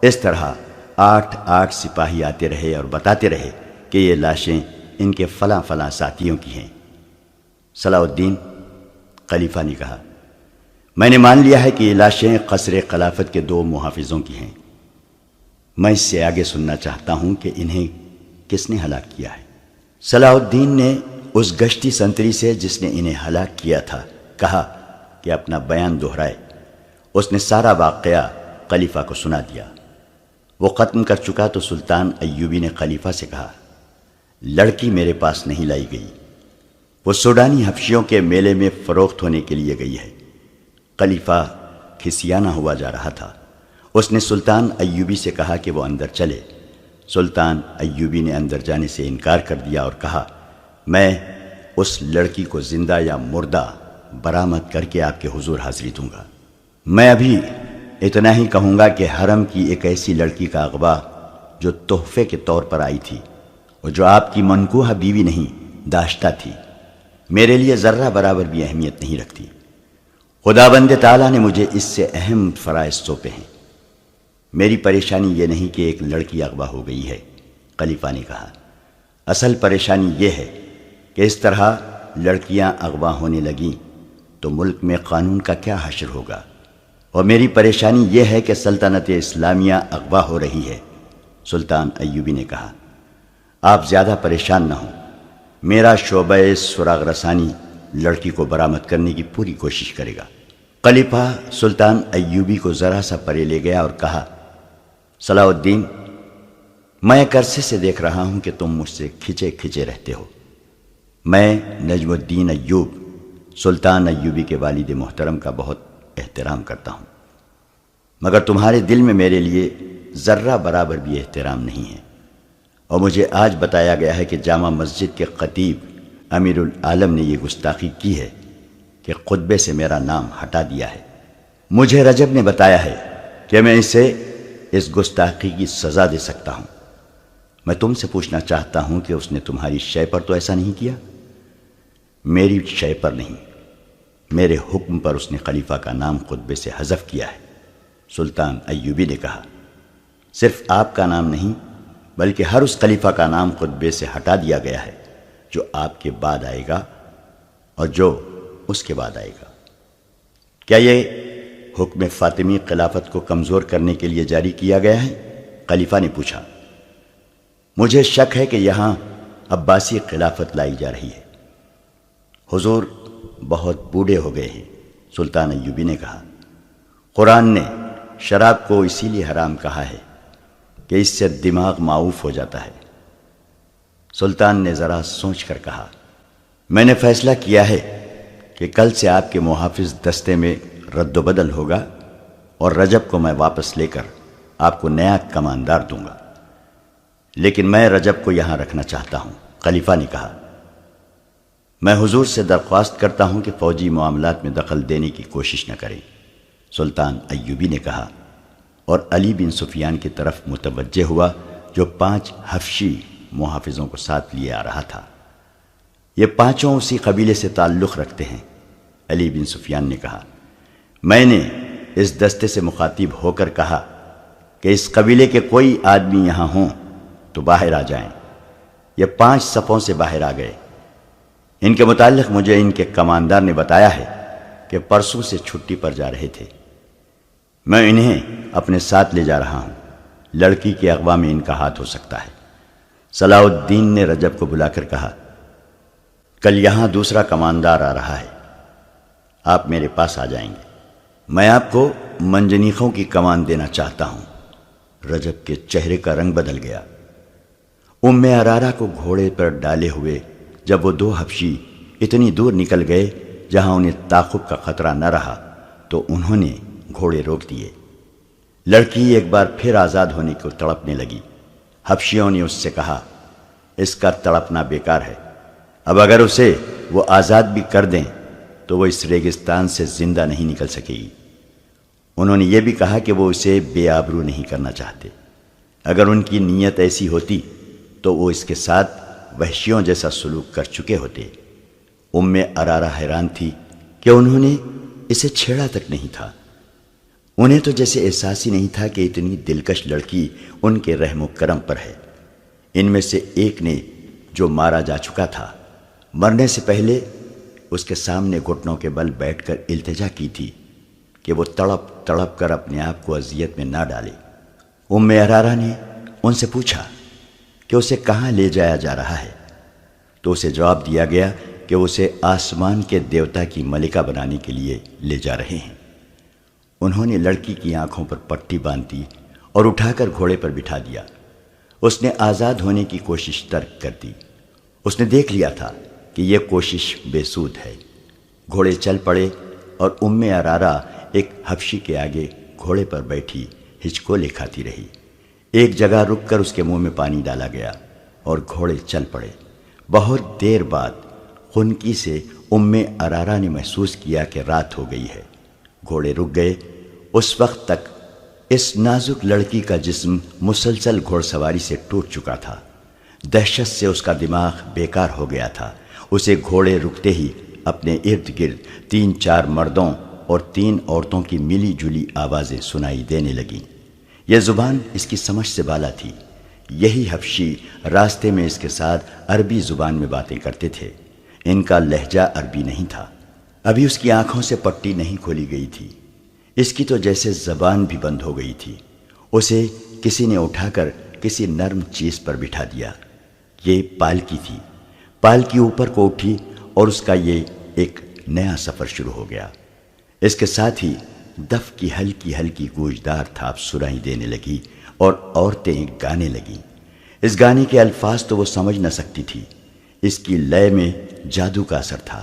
اس طرح 8 سپاہی آتے رہے اور بتاتے رہے کہ یہ لاشیں ان کے فلاں فلاں ساتھیوں کی ہیں۔ صلاح الدین خلیفہ نے کہا، میں نے مان لیا ہے کہ یہ لاشیں قصر خلافت کے 2 محافظوں کی ہیں۔ میں اس سے آگے سننا چاہتا ہوں کہ انہیں کس نے ہلاک کیا ہے۔ صلاح الدین نے اس گشتی سنتری سے جس نے انہیں ہلاک کیا تھا کہا کہ اپنا بیان دہرائے۔ اس نے سارا واقعہ خلیفہ کو سنا دیا۔ وہ ختم کر چکا تو سلطان ایوبی نے خلیفہ سے کہا، لڑکی میرے پاس نہیں لائی گئی، وہ سوڈانی حبشیوں کے میلے میں فروخت ہونے کے لیے گئی ہے۔ خلیفہ کھسیانہ ہوا جا رہا تھا۔ اس نے سلطان ایوبی سے کہا کہ وہ اندر چلے۔ سلطان ایوبی نے اندر جانے سے انکار کر دیا اور کہا، میں اس لڑکی کو زندہ یا مردہ برآمد کر کے آپ کے حضور حاضری دوں گا۔ میں ابھی اتنا ہی کہوں گا کہ حرم کی ایک ایسی لڑکی کا اغوا جو تحفے کے طور پر آئی تھی اور جو آپ کی منکوحہ بیوی نہیں داشتہ تھی، میرے لیے ذرہ برابر بھی اہمیت نہیں رکھتی۔ خداوند تعالیٰ نے مجھے اس سے اہم فرائض سونپے ہیں۔ میری پریشانی یہ نہیں کہ ایک لڑکی اغوا ہو گئی ہے، خلیفہ نے کہا، اصل پریشانی یہ ہے کہ اس طرح لڑکیاں اغوا ہونے لگیں تو ملک میں قانون کا کیا حشر ہوگا، اور میری پریشانی یہ ہے کہ سلطنت اسلامیہ اغوا ہو رہی ہے۔ سلطان ایوبی نے کہا، آپ زیادہ پریشان نہ ہوں، میرا شعبہ سراغ رسانی لڑکی کو برآمد کرنے کی پوری کوشش کرے گا۔ خلیفہ سلطان ایوبی کو ذرا سا پرے لے گیا اور کہا، صلاح الدین، میں ایک عرصے سے دیکھ رہا ہوں کہ تم مجھ سے کھچے کھچے رہتے ہو۔ میں نجم الدین ایوب سلطان ایوبی کے والد محترم کا بہت احترام کرتا ہوں، مگر تمہارے دل میں میرے لیے ذرہ برابر بھی احترام نہیں ہے، اور مجھے آج بتایا گیا ہے کہ جامع مسجد کے خطیب امیر العالم نے یہ گستاخی کی ہے کہ خطبے سے میرا نام ہٹا دیا ہے۔ مجھے رجب نے بتایا ہے کہ میں اسے اس گستاخی کی سزا دے سکتا ہوں۔ میں تم سے پوچھنا چاہتا ہوں کہ اس نے تمہاری شے پر تو ایسا نہیں کیا؟ میری شے پر نہیں، میرے حکم پر اس نے خلیفہ کا نام خطبے سے حذف کیا ہے۔ سلطان ایوبی نے کہا، صرف آپ کا نام نہیں بلکہ ہر اس خلیفہ کا نام خطبے سے ہٹا دیا گیا ہے جو آپ کے بعد آئے گا اور جو اس کے بعد آئے گا۔ کیا یہ حکم فاطمی خلافت کو کمزور کرنے کے لیے جاری کیا گیا ہے؟ خلیفہ نے پوچھا۔ مجھے شک ہے کہ یہاں عباسی خلافت لائی جا رہی ہے۔ حضور بہت بوڑھے ہو گئے ہیں، سلطان ایوبی نے کہا۔ قرآن نے شراب کو اسی لیے حرام کہا ہے کہ اس سے دماغ معوف ہو جاتا ہے۔ سلطان نے ذرا سوچ کر کہا، میں نے فیصلہ کیا ہے کہ کل سے آپ کے محافظ دستے میں رد و بدل ہوگا اور رجب کو میں واپس لے کر آپ کو نیا کماندار دوں گا، لیکن میں رجب کو یہاں رکھنا چاہتا ہوں۔ خلیفہ نے کہا، میں حضور سے درخواست کرتا ہوں کہ فوجی معاملات میں دخل دینے کی کوشش نہ کریں۔ سلطان ایوبی نے کہا اور علی بن سفیان کی طرف متوجہ ہوا جو 5 حبشی محافظوں کو ساتھ لیے آ رہا تھا۔ یہ 5 اسی قبیلے سے تعلق رکھتے ہیں۔ علی بن سفیان نے کہا، میں نے اس دستے سے مخاطب ہو کر کہا کہ اس قبیلے کے کوئی آدمی یہاں ہوں تو باہر آ جائیں۔ یہ 5 صفوں سے باہر آ گئے۔ ان کے متعلق مجھے ان کے کماندار نے بتایا ہے کہ پرسوں سے چھٹی پر جا رہے تھے۔ میں انہیں اپنے ساتھ لے جا رہا ہوں، لڑکی کے اغوا میں ان کا ہاتھ ہو سکتا ہے۔ صلاح الدین نے رجب کو بلا کر کہا، کل یہاں دوسرا کماندار آ رہا ہے، آپ میرے پاس آ جائیں گے، میں آپ کو منجنیقوں کی کمان دینا چاہتا ہوں۔ رجب کے چہرے کا رنگ بدل گیا۔ ام ارارہ کو گھوڑے پر ڈالے ہوئے جب وہ 2 حبشی اتنی دور نکل گئے جہاں انہیں تعاقب کا خطرہ نہ رہا تو انہوں نے گھوڑے روک دیے۔ لڑکی ایک بار پھر آزاد ہونے کو تڑپنے لگی۔ حبشیوں نے اس سے کہا، اس کا تڑپنا بیکار ہے، اب اگر اسے وہ آزاد بھی کر دیں تو وہ اس ریگستان سے زندہ نہیں نکل سکے گی۔ انہوں نے یہ بھی کہا کہ وہ اسے بے آبرو نہیں کرنا چاہتے۔ اگر ان کی نیت ایسی ہوتی تو وہ اس کے ساتھ وحشیوں جیسا سلوک کر چکے ہوتے۔ ام ارارہ حیران تھی کہ انہوں نے اسے چھیڑا تک نہیں تھا۔ انہیں تو جیسے احساس ہی نہیں تھا کہ اتنی دلکش لڑکی ان کے رحم و کرم پر ہے۔ ان میں سے ایک نے جو مارا جا چکا تھا، مرنے سے پہلے اس کے سامنے گھٹنوں کے بل بیٹھ کر التجا کی تھی کہ وہ تڑپ تڑپ کر اپنے آپ کو اذیت میں نہ ڈالے۔ ام عرارہ نے ان سے پوچھا کہ اسے کہاں لے جایا جا رہا ہے، تو اسے جواب دیا گیا کہ اسے آسمان کے دیوتا کی ملکہ بنانے کے لیے لے جا رہے ہیں۔ انہوں نے لڑکی کی آنکھوں پر پٹی باندھ دی اور اٹھا کر گھوڑے پر بٹھا دیا۔ اس نے آزاد ہونے کی کوشش ترک کر دی۔ اس نے دیکھ لیا تھا کہ یہ کوشش بے سود ہے۔ گھوڑے چل پڑے اور ام عرارہ ایک حبشی کے آگے گھوڑے پر بیٹھی ہچکولے کھاتی رہی۔ ایک جگہ رک کر اس کے منہ میں پانی ڈالا گیا اور گھوڑے چل پڑے۔ بہت دیر بعد خنکی سے ام عرارہ نے محسوس کیا کہ رات ہو گئی ہے۔ گھوڑے رک گئے۔ اس وقت تک اس نازک لڑکی کا جسم مسلسل گھوڑ سواری سے ٹوٹ چکا تھا۔ دہشت سے اس کا دماغ بیکار ہو گیا تھا۔ اسے گھوڑے رکتے ہی اپنے ارد گرد 3-4 مردوں اور 3 عورتوں کی ملی جلی آوازیں سنائی دینے لگیں۔ یہ زبان اس کی سمجھ سے بالا تھی۔ یہی حبشی راستے میں اس کے ساتھ عربی زبان میں باتیں کرتے تھے۔ ان کا لہجہ عربی نہیں تھا۔ ابھی اس کی آنکھوں سے پٹی نہیں کھولی گئی تھی۔ اس کی تو جیسے زبان بھی بند ہو گئی تھی۔ اسے کسی نے اٹھا کر کسی نرم چیز پر بٹھا دیا۔ یہ پالکی تھی۔ پالکی اوپر کو اٹھی اور اس کا یہ ایک نیا سفر شروع ہو گیا۔ اس کے ساتھ ہی دف کی ہلکی ہلکی گوجدار تھاپ سنائی دینے لگی اور عورتیں گانے لگیں۔ اس گانے کے الفاظ تو وہ سمجھ نہ سکتی تھی۔ اس کی لے میں جادو کا اثر تھا۔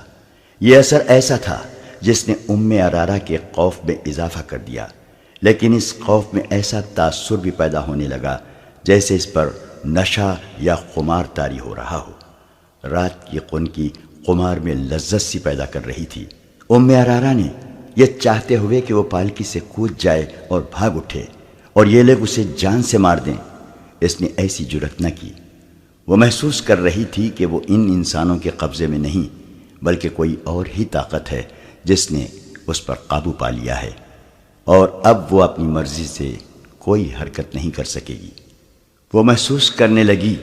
یہ اثر ایسا تھا جس نے ام عرارہ کے خوف میں اضافہ کر دیا، لیکن اس خوف میں ایسا تاثر بھی پیدا ہونے لگا جیسے اس پر نشہ یا خمار طاری ہو رہا ہو۔ رات کی خنکی خمار میں لذت سی پیدا کر رہی تھی۔ ام عرارہ نے یہ چاہتے ہوئے کہ وہ پالکی سے کود جائے اور بھاگ اٹھے اور یہ لوگ اسے جان سے مار دیں، اس نے ایسی جرأت نہ کی۔ وہ محسوس کر رہی تھی کہ وہ ان انسانوں کے قبضے میں نہیں بلکہ کوئی اور ہی طاقت ہے جس نے اس پر قابو پا لیا ہے، اور اب وہ اپنی مرضی سے کوئی حرکت نہیں کر سکے گی۔ وہ محسوس کرنے لگی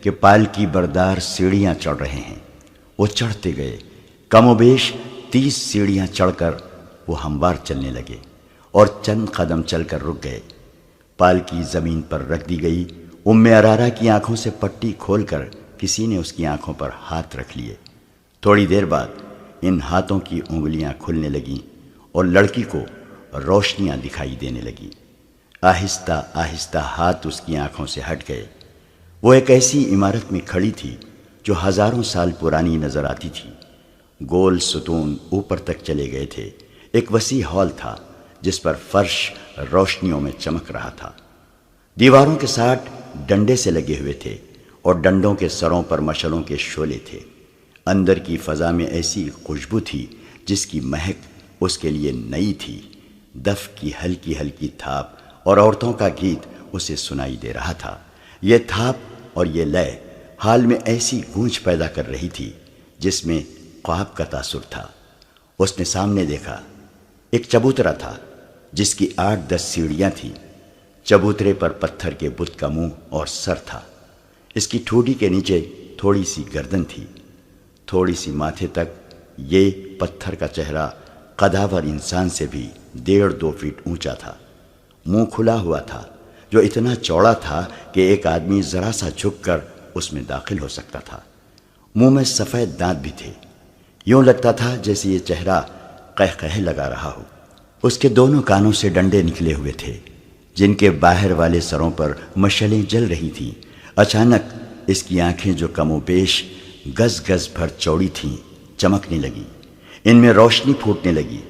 کہ پالکی بردار سیڑھیاں چڑھ رہے ہیں۔ وہ چڑھتے گئے۔ کم و بیش 30 سیڑھیاں چڑھ کر وہ ہموار چلنے لگے اور چند قدم چل کر رک گئے۔ پالکی زمین پر رکھ دی گئی۔ ام عرارہ کی آنکھوں سے پٹی کھول کر کسی نے اس کی آنکھوں پر ہاتھ رکھ لیے۔ تھوڑی دیر بعد ان ہاتھوں کی انگلیاں کھلنے لگیں اور لڑکی کو روشنیاں دکھائی دینے لگیں۔ آہستہ آہستہ ہاتھ اس کی آنکھوں سے ہٹ گئے۔ وہ ایک ایسی عمارت میں کھڑی تھی جو ہزاروں سال پرانی نظر آتی تھی۔ گول ستون اوپر تک چلے گئے تھے۔ ایک وسیع ہال تھا جس پر فرش روشنیوں میں چمک رہا تھا۔ دیواروں کے ساتھ ڈنڈے سے لگے ہوئے تھے اور ڈنڈوں کے سروں پر مشلوں کے شعلے تھے۔ اندر کی فضا میں ایسی خوشبو تھی جس کی مہک اس کے لیے نئی تھی۔ دف کی ہلکی ہلکی تھاپ اور عورتوں کا گیت اسے سنائی دے رہا تھا۔ یہ تھاپ اور یہ لے حال میں ایسی گونج پیدا کر رہی تھی جس میں خواب کا تاثر تھا۔ اس نے سامنے دیکھا، ایک چبوترا تھا جس کی 8-10 سیڑھیاں تھیں۔ چبوترے پر پتھر کے بت کا منہ اور سر تھا۔ اس کی ٹھوڑی کے نیچے تھوڑی سی گردن تھی، تھوڑی سی ماتھے تک۔ یہ پتھر کا چہرہ قداور انسان سے بھی 1.5-2 فٹ اونچا تھا۔ منہ کھلا ہوا تھا جو اتنا چوڑا تھا کہ ایک آدمی ذرا سا جھک کر اس میں داخل ہو سکتا تھا۔ منہ میں سفید دانت بھی تھے۔ یوں لگتا تھا جیسے یہ چہرہ قہقہے لگا رہا ہو۔ اس کے دونوں کانوں سے ڈنڈے نکلے ہوئے تھے جن کے باہر والے سروں پر مشعلیں جل رہی تھیں۔ اچانک اس کی آنکھیں جو کم و بیش گز گز بھر چوڑی تھیں چمکنے لگی، ان میں روشنی پھوٹنے لگی۔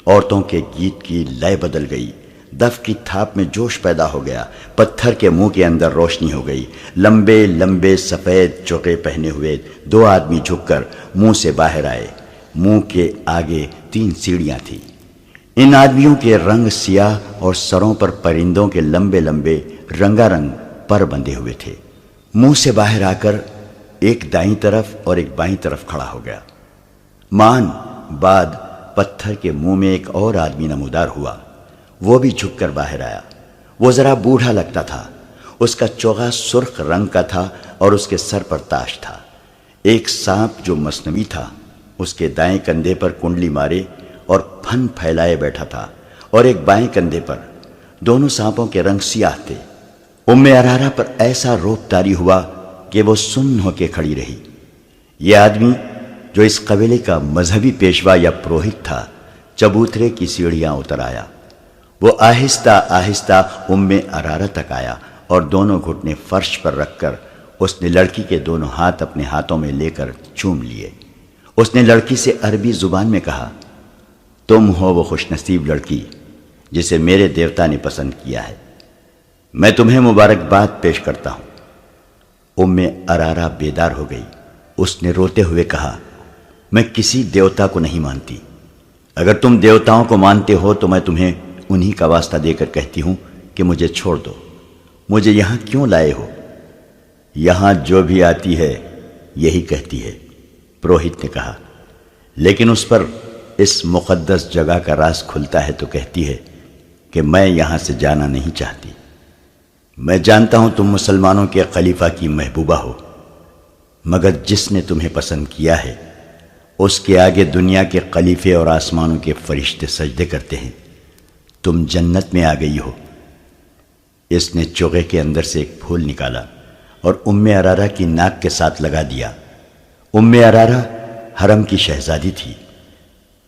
عورتوں کے گیت کی لے بدل گئی۔ دف کی تھاپ میں جوش پیدا ہو گیا۔ پتھر کے منہ کے اندر روشنی ہو گئی۔ لمبے لمبے سفید چوکے پہنے ہوئے 2 آدمی جھک کر منہ سے باہر آئے۔ منہ کے آگے 3 سیڑھیاں تھیں۔ ان آدمیوں کے رنگ سیاہ اور سروں پر پرندوں کے لمبے لمبے رنگا رنگ پر بندھے ہوئے تھے۔ منہ سے باہر آ کر ایک دائیں طرف اور ایک بائیں طرف کھڑا ہو گیا۔ مان بعد پتھر کے منہ میں ایک اور آدمی نمودار ہوا۔ وہ بھی جھک کر باہر آیا۔ وہ ذرا بوڑھا لگتا تھا۔ اس کا چوغا سرخ رنگ کا تھا اور اس کے سر پر تاج تھا۔ ایک سانپ جو مصنوعی تھا اس کے دائیں کندھے پر کنڈلی مارے اور پھن پھیلائے بیٹھا تھا، اور ایک بائیں کندھے پر۔ دونوں سانپوں کے رنگ سیاہ تھے۔ ارارا پر ایسا روب طاری ہوا کہ وہ سن ہو کے کھڑی رہی۔ یہ آدمی جو اس قبیلے کا مذہبی پیشوا یا پروہت تھا، چبوترے کی سیڑھیاں اتر آیا۔ وہ آہستہ آہستہ ارارا تک آیا اور دونوں گھٹنے فرش پر رکھ کر اس نے لڑکی کے دونوں ہاتھ اپنے ہاتھوں میں لے کر چوم لیے۔ اس نے لڑکی سے عربی زبان میں کہا، تم ہو وہ خوش نصیب لڑکی جسے میرے دیوتا نے پسند کیا ہے، میں تمہیں مبارکباد پیش کرتا ہوں۔ ارارا بیدار ہو گئی۔ اس نے روتے ہوئے کہا، میں کسی دیوتا کو نہیں مانتی۔ اگر تم دیوتاؤں کو مانتے ہو تو میں تمہیں انہی کا واسطہ دے کر کہتی ہوں کہ مجھے چھوڑ دو۔ مجھے یہاں کیوں لائے ہو؟ یہاں جو بھی آتی ہے یہی کہتی ہے، پروہت نے کہا، لیکن اس پر اس مقدس جگہ کا راز کھلتا ہے تو کہتی ہے کہ میں یہاں سے جانا نہیں چاہتی۔ میں جانتا ہوں تم مسلمانوں کے خلیفہ کی محبوبہ ہو، مگر جس نے تمہیں پسند کیا ہے اس کے آگے دنیا کے خلیفے اور آسمانوں کے فرشتے سجدے کرتے ہیں۔ تم جنت میں آ گئی ہو۔ اس نے چوغے کے اندر سے ایک پھول نکالا اور ارارا کی ناک کے ساتھ لگا دیا۔ ارارا حرم کی شہزادی تھی۔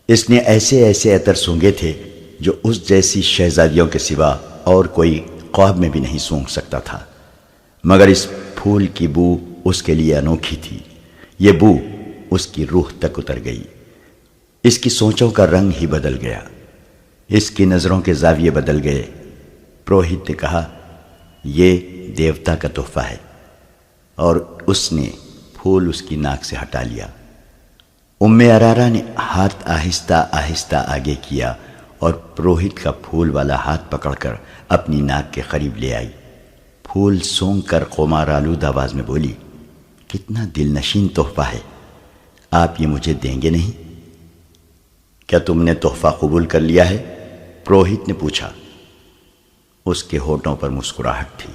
اس نے ایسے ایسے عطر سونگے تھے جو اس جیسی شہزادیوں کے سوا اور کوئی خواب میں بھی نہیں سونگ سکتا تھا، مگر اس پھول کی بو اس کے لیے انوکھی تھی۔ یہ بو اس کی روح تک اتر گئی۔ اس کی سوچوں کا رنگ ہی بدل گیا، اس کی نظروں کے زاویے بدل گئے۔ پروہت نے کہا، یہ دیوتا کا تحفہ ہے، اور اس نے پھول اس کی ناک سے ہٹا لیا۔ ارارا نے ہاتھ آہستہ آہستہ آگے کیا اور پروہت کا پھول والا ہاتھ پکڑ کر اپنی ناک کے قریب لے آئی۔ پھول سونگ کر خمار آلود آواز میں بولی، کتنا دل نشین تحفہ ہے، آپ یہ مجھے دیں گے نہیں؟ کیا تم نے تحفہ قبول کر لیا ہے؟ پروہت نے پوچھا۔ اس کے ہونٹوں پر مسکراہٹ تھی۔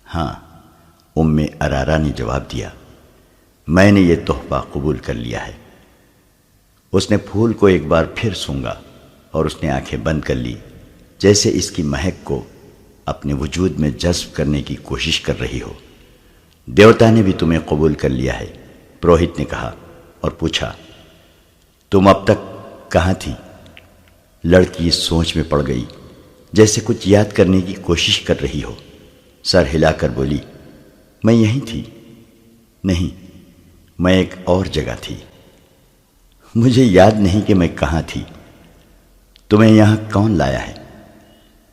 ہاں، ارارا نے جواب دیا، میں نے یہ تحفہ قبول کر لیا ہے۔ اس نے پھول کو ایک بار پھر سونگا اور اس نے آنکھیں بند کر لی، جیسے اس کی مہک کو اپنے وجود میں جذب کرنے کی کوشش کر رہی ہو۔ دیوتا نے بھی تمہیں قبول کر لیا ہے، پروہت نے کہا اور پوچھا، تم اب تک کہاں تھی؟ لڑکی اس سوچ میں پڑ گئی جیسے کچھ یاد کرنے کی کوشش کر رہی ہو۔ سر ہلا کر بولی، میں یہیں تھی۔ نہیں، میں ایک اور جگہ تھی۔ مجھے یاد نہیں کہ میں کہاں تھی۔ تمہیں یہاں کون لایا ہے؟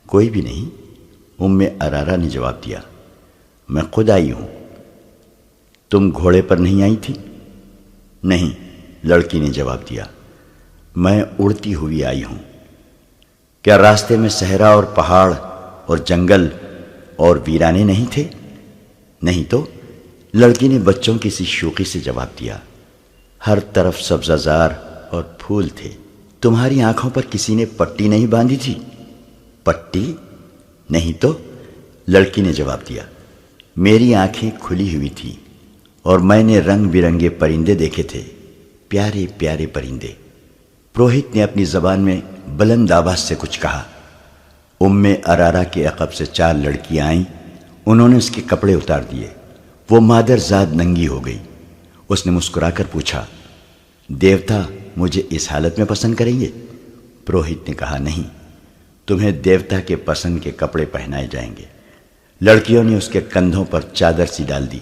کوئی بھی نہیں، ارارا نے جواب دیا، میں خود آئی ہوں۔ تم گھوڑے پر نہیں آئی تھی؟ نہیں، لڑکی نے جواب دیا، میں اڑتی ہوئی آئی ہوں۔ کیا راستے میں صحرا اور پہاڑ اور جنگل اور ویرانے نہیں تھے؟ نہیں تو، لڑکی نے بچوں کی سی شوخی سے جواب دیا، ہر طرف سبزہ زار اور پھول تھے۔ تمہاری آنکھوں پر کسی نے پٹی نہیں باندھی تھی؟ پٹی؟ نہیں تو، لڑکی نے جواب دیا، میری آنکھیں کھلی ہوئی تھی اور میں نے رنگ برنگے پرندے دیکھے تھے، پیارے پیارے پرندے۔ پروہت نے اپنی زبان میں بلند آواز سے کچھ کہا۔ ارارا کے عقب سے 4 لڑکیاں آئیں۔ انہوں نے اس کے کپڑے اتار دیے۔ وہ مادر زاد ننگی ہو گئی۔ اس نے مسکرا کر پوچھا، دیوتا مجھے اس حالت میں پسند کریں گے؟ پروہت نے کہا، نہیں، تمہیں دیوتا کے پسند کے کپڑے پہنائے جائیں گے۔ لڑکیوں نے اس کے کندھوں پر چادر سی ڈال دی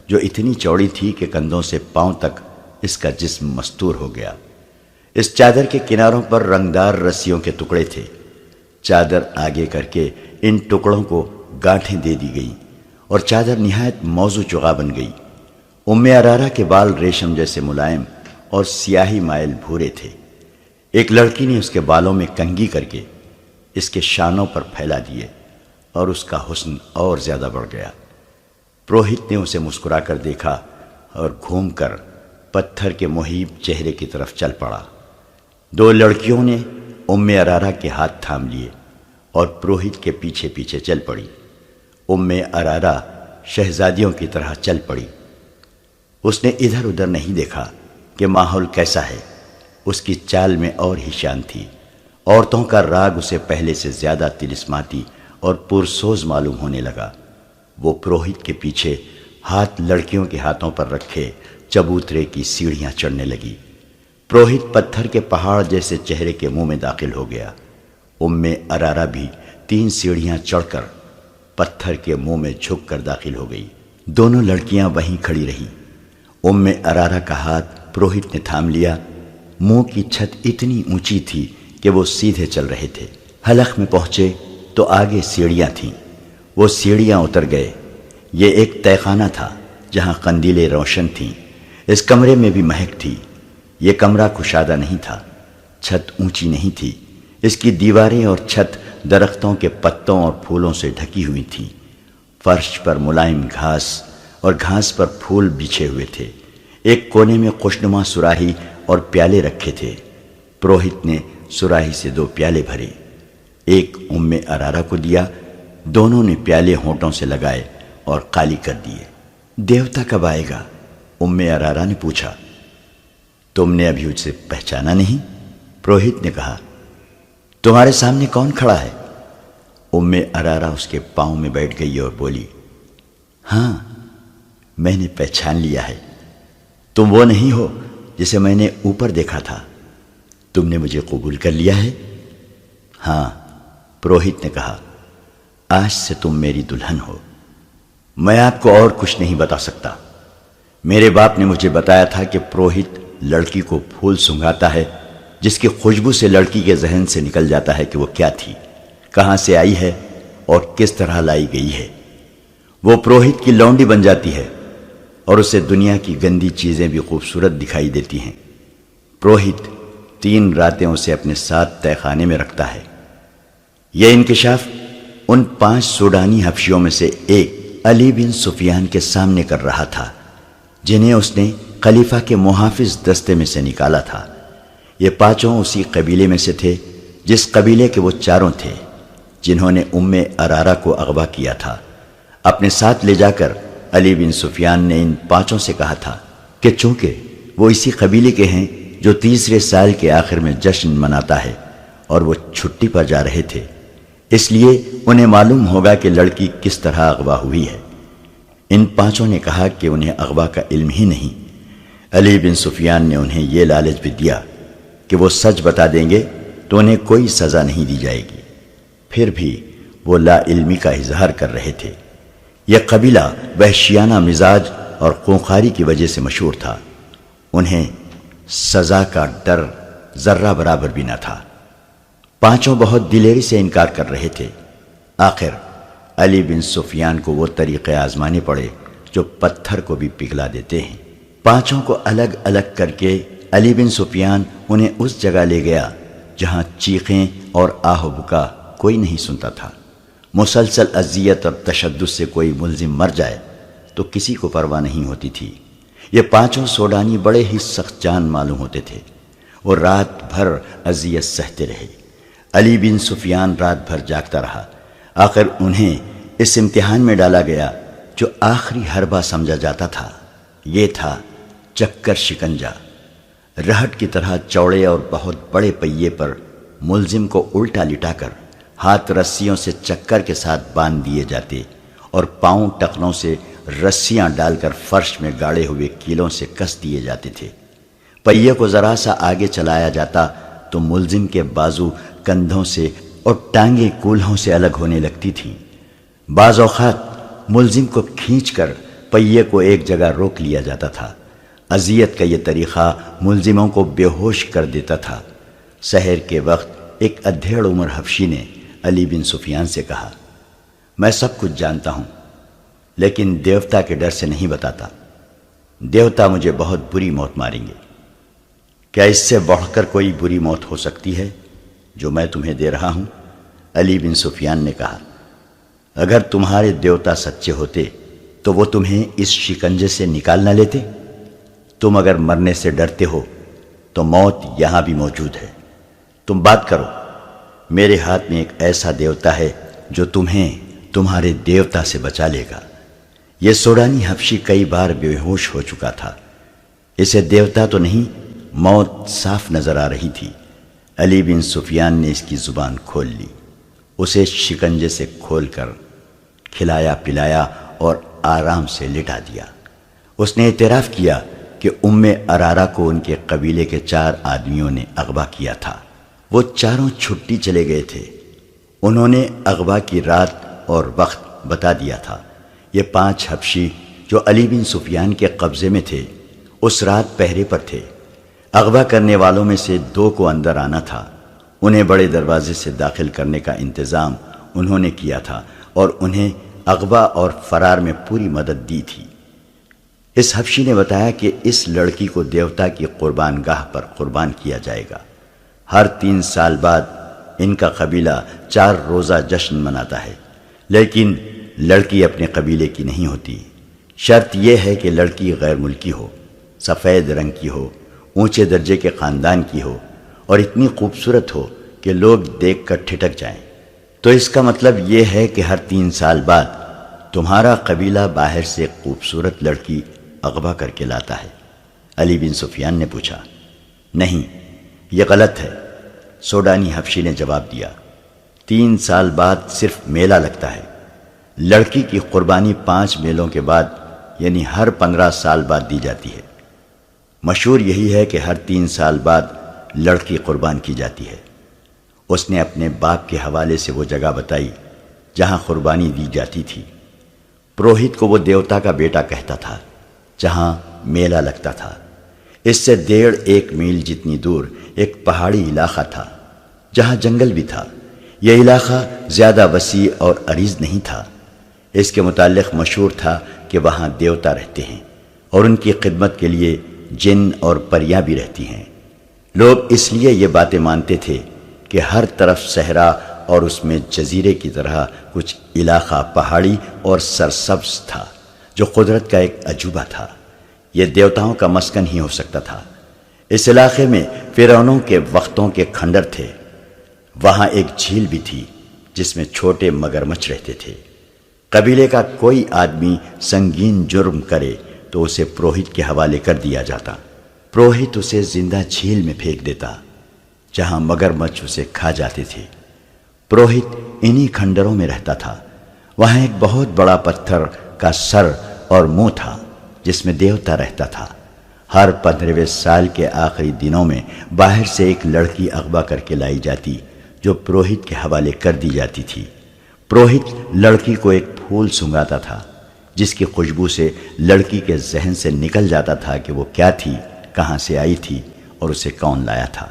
جو اتنی چوڑی تھی کہ کندھوں سے پاؤں تک اس کا جسم مستور ہو گیا۔ اس چادر کے کناروں پر رنگدار رسیوں کے ٹکڑے تھے۔ چادر آگے کر کے ان ٹکڑوں کو گانٹھیں دے دی گئیں اور چادر نہایت موزوں چغا بن گئی۔ ارارا کے بال ریشم جیسے ملائم اور سیاہی مائل بھورے تھے۔ ایک لڑکی نے اس کے بالوں میں کنگھی کر کے اس کے شانوں پر پھیلا دیے اور اس کا حسن اور زیادہ بڑھ گیا۔ پروہت نے اسے مسکرا کر دیکھا اور گھوم کر پتھر کے محیب چہرے کی طرف چل پڑا۔ 2 لڑکیوں نے ارارا کے ہاتھ تھام لیے اور پروہت کے پیچھے پیچھے چل پڑی۔ ارارا شہزادیوں کی طرح چل پڑی۔ اس نے ادھر ادھر نہیں دیکھا کہ ماحول کیسا ہے، اس کی چال میں اور ہی شان تھی۔ عورتوں کا راگ اسے پہلے سے زیادہ طلسماتی اور پرسوز معلوم ہونے لگا۔ وہ پروہت کے پیچھے ہاتھ لڑکیوں کے ہاتھوں پر رکھے چبوترے کی سیڑھیاں چڑھنے لگی۔ پروہت پتھر کے پہاڑ جیسے چہرے کے منہ میں داخل ہو گیا۔ ارارا بھی 3 سیڑھیاں چڑھ کر پتھر کے منہ میں جھک کر داخل ہو گئی۔ دونوں لڑکیاں وہیں کھڑی رہیں۔ ارارا کا ہاتھ پروہت نے تھام لیا۔ منہ کی چھت اتنی اونچی تھی کہ وہ سیدھے چل رہے تھے۔ حلق میں پہنچے تو آگے سیڑھیاں تھیں۔ وہ سیڑھیاں اتر گئے۔ یہ ایک تہہ خانہ تھا جہاں قندیلیں روشن تھیں۔ اس کمرے میں بھی مہک تھی۔ یہ کمرہ کشادہ نہیں تھا، چھت اونچی نہیں تھی۔ اس کی دیواریں اور چھت درختوں کے پتوں اور پھولوں سے ڈھکی ہوئی تھیں۔ فرش پر ملائم گھاس اور گھاس پر پھول بچھے ہوئے تھے۔ ایک کونے میں خوشنما سراہی اور پیالے رکھے تھے۔ پروہت نے سراہی سے 2 پیالے بھرے، ایک ارارا کو دیا۔ دونوں نے پیالے ہونٹوں سے لگائے اور خالی کر دیے۔ دیوتا کب آئے گا؟ ارارا نے پوچھا۔ تم نے ابھی اسے پہچانا نہیں؟ پروہت نے کہا۔ تمہارے سامنے کون کھڑا ہے؟ ارارا اس کے پاؤں میں بیٹھ گئی اور بولی، ہاں میں نے پہچان لیا ہے۔ تم وہ نہیں ہو جسے میں نے اوپر دیکھا تھا۔ تم نے مجھے قبول کر لیا ہے؟ ہاں، پروہت نے کہا، آج سے تم میری دلہن ہو۔ میں آپ کو اور کچھ نہیں بتا سکتا۔ میرے باپ نے مجھے بتایا تھا کہ پروہت لڑکی کو پھول سنگھاتا ہے جس کی خوشبو سے لڑکی کے ذہن سے نکل جاتا ہے کہ وہ کیا تھی، کہاں سے آئی ہے اور کس طرح لائی گئی ہے۔ وہ پروہت کی لونڈی بن جاتی ہے اور اسے دنیا کی گندی چیزیں بھی خوبصورت دکھائی دیتی ہیں۔ پروہت 3 راتیں اسے اپنے ساتھ تہہ خانے میں رکھتا ہے۔ یہ انکشاف ان 5 سوڈانی حبشیوں میں سے ایک علی بن سفیان کے سامنے کر رہا تھا، جنہیں اس نے خلیفہ کے محافظ دستے میں سے نکالا تھا۔ یہ 5 اسی قبیلے میں سے تھے جس قبیلے کے وہ 4 تھے جنہوں نے ارارا کو اغوا کیا تھا۔ اپنے ساتھ لے جا کر علی بن سفیان نے ان 5 سے کہا تھا کہ چونکہ وہ اسی قبیلے کے ہیں جو تیسرے سال کے آخر میں جشن مناتا ہے اور وہ چھٹی پر جا رہے تھے، اس لیے انہیں معلوم ہوگا کہ لڑکی کس طرح اغوا ہوئی ہے۔ ان 5 نے کہا کہ انہیں اغوا کا علم ہی نہیں۔ علی بن سفیان نے انہیں یہ لالچ بھی دیا کہ وہ سچ بتا دیں گے تو انہیں کوئی سزا نہیں دی جائے گی۔ پھر بھی وہ لا علمی کا اظہار کر رہے تھے۔ یہ قبیلہ وحشیانہ مزاج اور خونخواری کی وجہ سے مشہور تھا۔ انہیں سزا کا ڈر ذرہ برابر بھی نہ تھا۔ 5 بہت دلیری سے انکار کر رہے تھے۔ آخر علی بن سفیان کو وہ طریقے آزمانے پڑے جو پتھر کو بھی پگھلا دیتے ہیں۔ 5 کو الگ الگ کر کے علی بن سفیان انہیں اس جگہ لے گیا جہاں چیخیں اور آہ و بکا کوئی نہیں سنتا تھا۔ مسلسل اذیت اور تشدد سے کوئی ملزم مر جائے تو کسی کو پرواہ نہیں ہوتی تھی۔ یہ 5 سوڈانی بڑے ہی سخت جان معلوم ہوتے تھے۔ وہ رات بھر اذیت سہتے رہے۔ علی بن سفیان رات بھر جاگتا رہا۔ آخر انہیں اس امتحان میں ڈالا گیا جو آخری حربہ سمجھا جاتا تھا۔ یہ تھا چکر شکنجا۔ رہٹ کی طرح چوڑے اور بہت بڑے پہیے پر ملزم کو الٹا لٹا کر ہاتھ رسیوں سے چکر کے ساتھ باندھ دیے جاتے اور پاؤں ٹخنوں سے رسیاں ڈال کر فرش میں گاڑے ہوئے کیلوں سے کس دیے جاتے تھے۔ پہیے کو ذرا سا آگے چلایا جاتا تو ملزم کے بازو کندھوں سے اور ٹانگیں کولہوں سے الگ ہونے لگتی تھیں۔ بعض اوقات ملزم کو کھینچ کر پہیے کو ایک جگہ روک لیا جاتا تھا۔ اذیت کا یہ طریقہ ملزموں کو بے ہوش کر دیتا تھا۔ سحر کے وقت ایک ادھیڑ عمر حبشی نے علی بن سفیان سے کہا، میں سب کچھ جانتا ہوں لیکن دیوتا کے ڈر سے نہیں بتاتا۔ دیوتا مجھے بہت بری موت ماریں گے۔ کیا اس سے بڑھ کر کوئی بری موت ہو سکتی ہے جو میں تمہیں دے رہا ہوں؟ علی بن سفیان نے کہا، اگر تمہارے دیوتا سچے ہوتے تو وہ تمہیں اس شکنجے سے نکال نہ لیتے۔ تم اگر مرنے سے ڈرتے ہو تو موت یہاں بھی موجود ہے۔ تم بات کرو، میرے ہاتھ میں ایک ایسا دیوتا ہے جو تمہیں تمہارے دیوتا سے بچا لے گا۔ یہ سوڈانی حبشی کئی بار بے ہوش ہو چکا تھا، اسے دیوتا تو نہیں موت صاف نظر آ رہی تھی۔ علی بن سفیان نے اس کی زبان کھول لی، اسے شکنجے سے کھول کر کھلایا پلایا اور آرام سے لٹا دیا۔ اس نے اعتراف کیا کہ ام ارارہ کو ان کے قبیلے کے 4 آدمیوں نے اغوا کیا تھا۔ وہ چاروں چھٹی چلے گئے تھے۔ انہوں نے اغوا کی رات اور وقت بتا دیا تھا۔ یہ 5 حبشی جو علی بن سفیان کے قبضے میں تھے اس رات پہرے پر تھے۔ اغوا کرنے والوں میں سے 2 کو اندر آنا تھا۔ انہیں بڑے دروازے سے داخل کرنے کا انتظام انہوں نے کیا تھا اور انہیں اغوا اور فرار میں پوری مدد دی تھی۔ اس حبشی نے بتایا کہ اس لڑکی کو دیوتا کی قربان گاہ پر قربان کیا جائے گا۔ ہر 3 سال بعد ان کا قبیلہ 4 روزہ جشن مناتا ہے، لیکن لڑکی اپنے قبیلے کی نہیں ہوتی۔ شرط یہ ہے کہ لڑکی غیر ملکی ہو، سفید رنگ کی ہو، اونچے درجے کے خاندان کی ہو اور اتنی خوبصورت ہو کہ لوگ دیکھ کر ٹھٹک جائیں۔ تو اس کا مطلب یہ ہے کہ ہر 3 سال بعد تمہارا قبیلہ باہر سے خوبصورت لڑکی اغوا کر کے لاتا ہے۔ علی بن سفیان نے پوچھا، نہیں، یہ غلط ہے۔ سوڈانی حبشی نے جواب دیا، 3 سال بعد صرف میلہ لگتا ہے۔ لڑکی کی قربانی 5 میلوں کے بعد یعنی ہر 15 سال بعد دی جاتی ہے۔ مشہور یہی ہے کہ ہر 3 سال بعد لڑکی قربان کی جاتی ہے۔ اس نے اپنے باپ کے حوالے سے وہ جگہ بتائی جہاں قربانی دی جاتی تھی۔ پروہت کو وہ دیوتا کا بیٹا کہتا تھا جہاں میلہ لگتا تھا۔ اس سے 1.5 میل جتنی دور ایک پہاڑی علاقہ تھا جہاں جنگل بھی تھا۔ یہ علاقہ زیادہ وسیع اور عریض نہیں تھا۔ اس کے متعلق مشہور تھا کہ وہاں دیوتا رہتے ہیں اور ان کی خدمت کے لیے جن اور پریاں بھی رہتی ہیں۔ لوگ اس لیے یہ باتیں مانتے تھے کہ ہر طرف صحرا اور اس میں جزیرے کی طرح کچھ علاقہ پہاڑی اور سرسبز تھا جو قدرت کا ایک عجوبہ تھا۔ یہ دیوتاؤں کا مسکن ہی ہو سکتا تھا۔ اس علاقے میں فرعونوں کے وقتوں کے کھنڈر تھے۔ وہاں ایک جھیل بھی تھی جس میں چھوٹے مگرمچھ رہتے تھے۔ قبیلے کا کوئی آدمی سنگین جرم کرے تو اسے پروہت کے حوالے کر دیا جاتا۔ پروہت اسے زندہ جھیل میں پھینک دیتا جہاں مگرمچھ اسے کھا جاتے تھے۔ پروہت انہی کھنڈروں میں رہتا تھا۔ وہاں ایک بہت بڑا پتھر کا سر اور منہ تھا جس میں دیوتا رہتا تھا۔ ہر 15ویں سال کے آخری دنوں میں باہر سے ایک لڑکی اغوا کر کے لائی جاتی جو پروہت کے حوالے کر دی جاتی تھی۔ پروہت لڑکی کو ایک پھول سنگھاتا تھا جس کی خوشبو سے لڑکی کے ذہن سے نکل جاتا تھا کہ وہ کیا تھی، کہاں سے آئی تھی اور اسے کون لایا تھا۔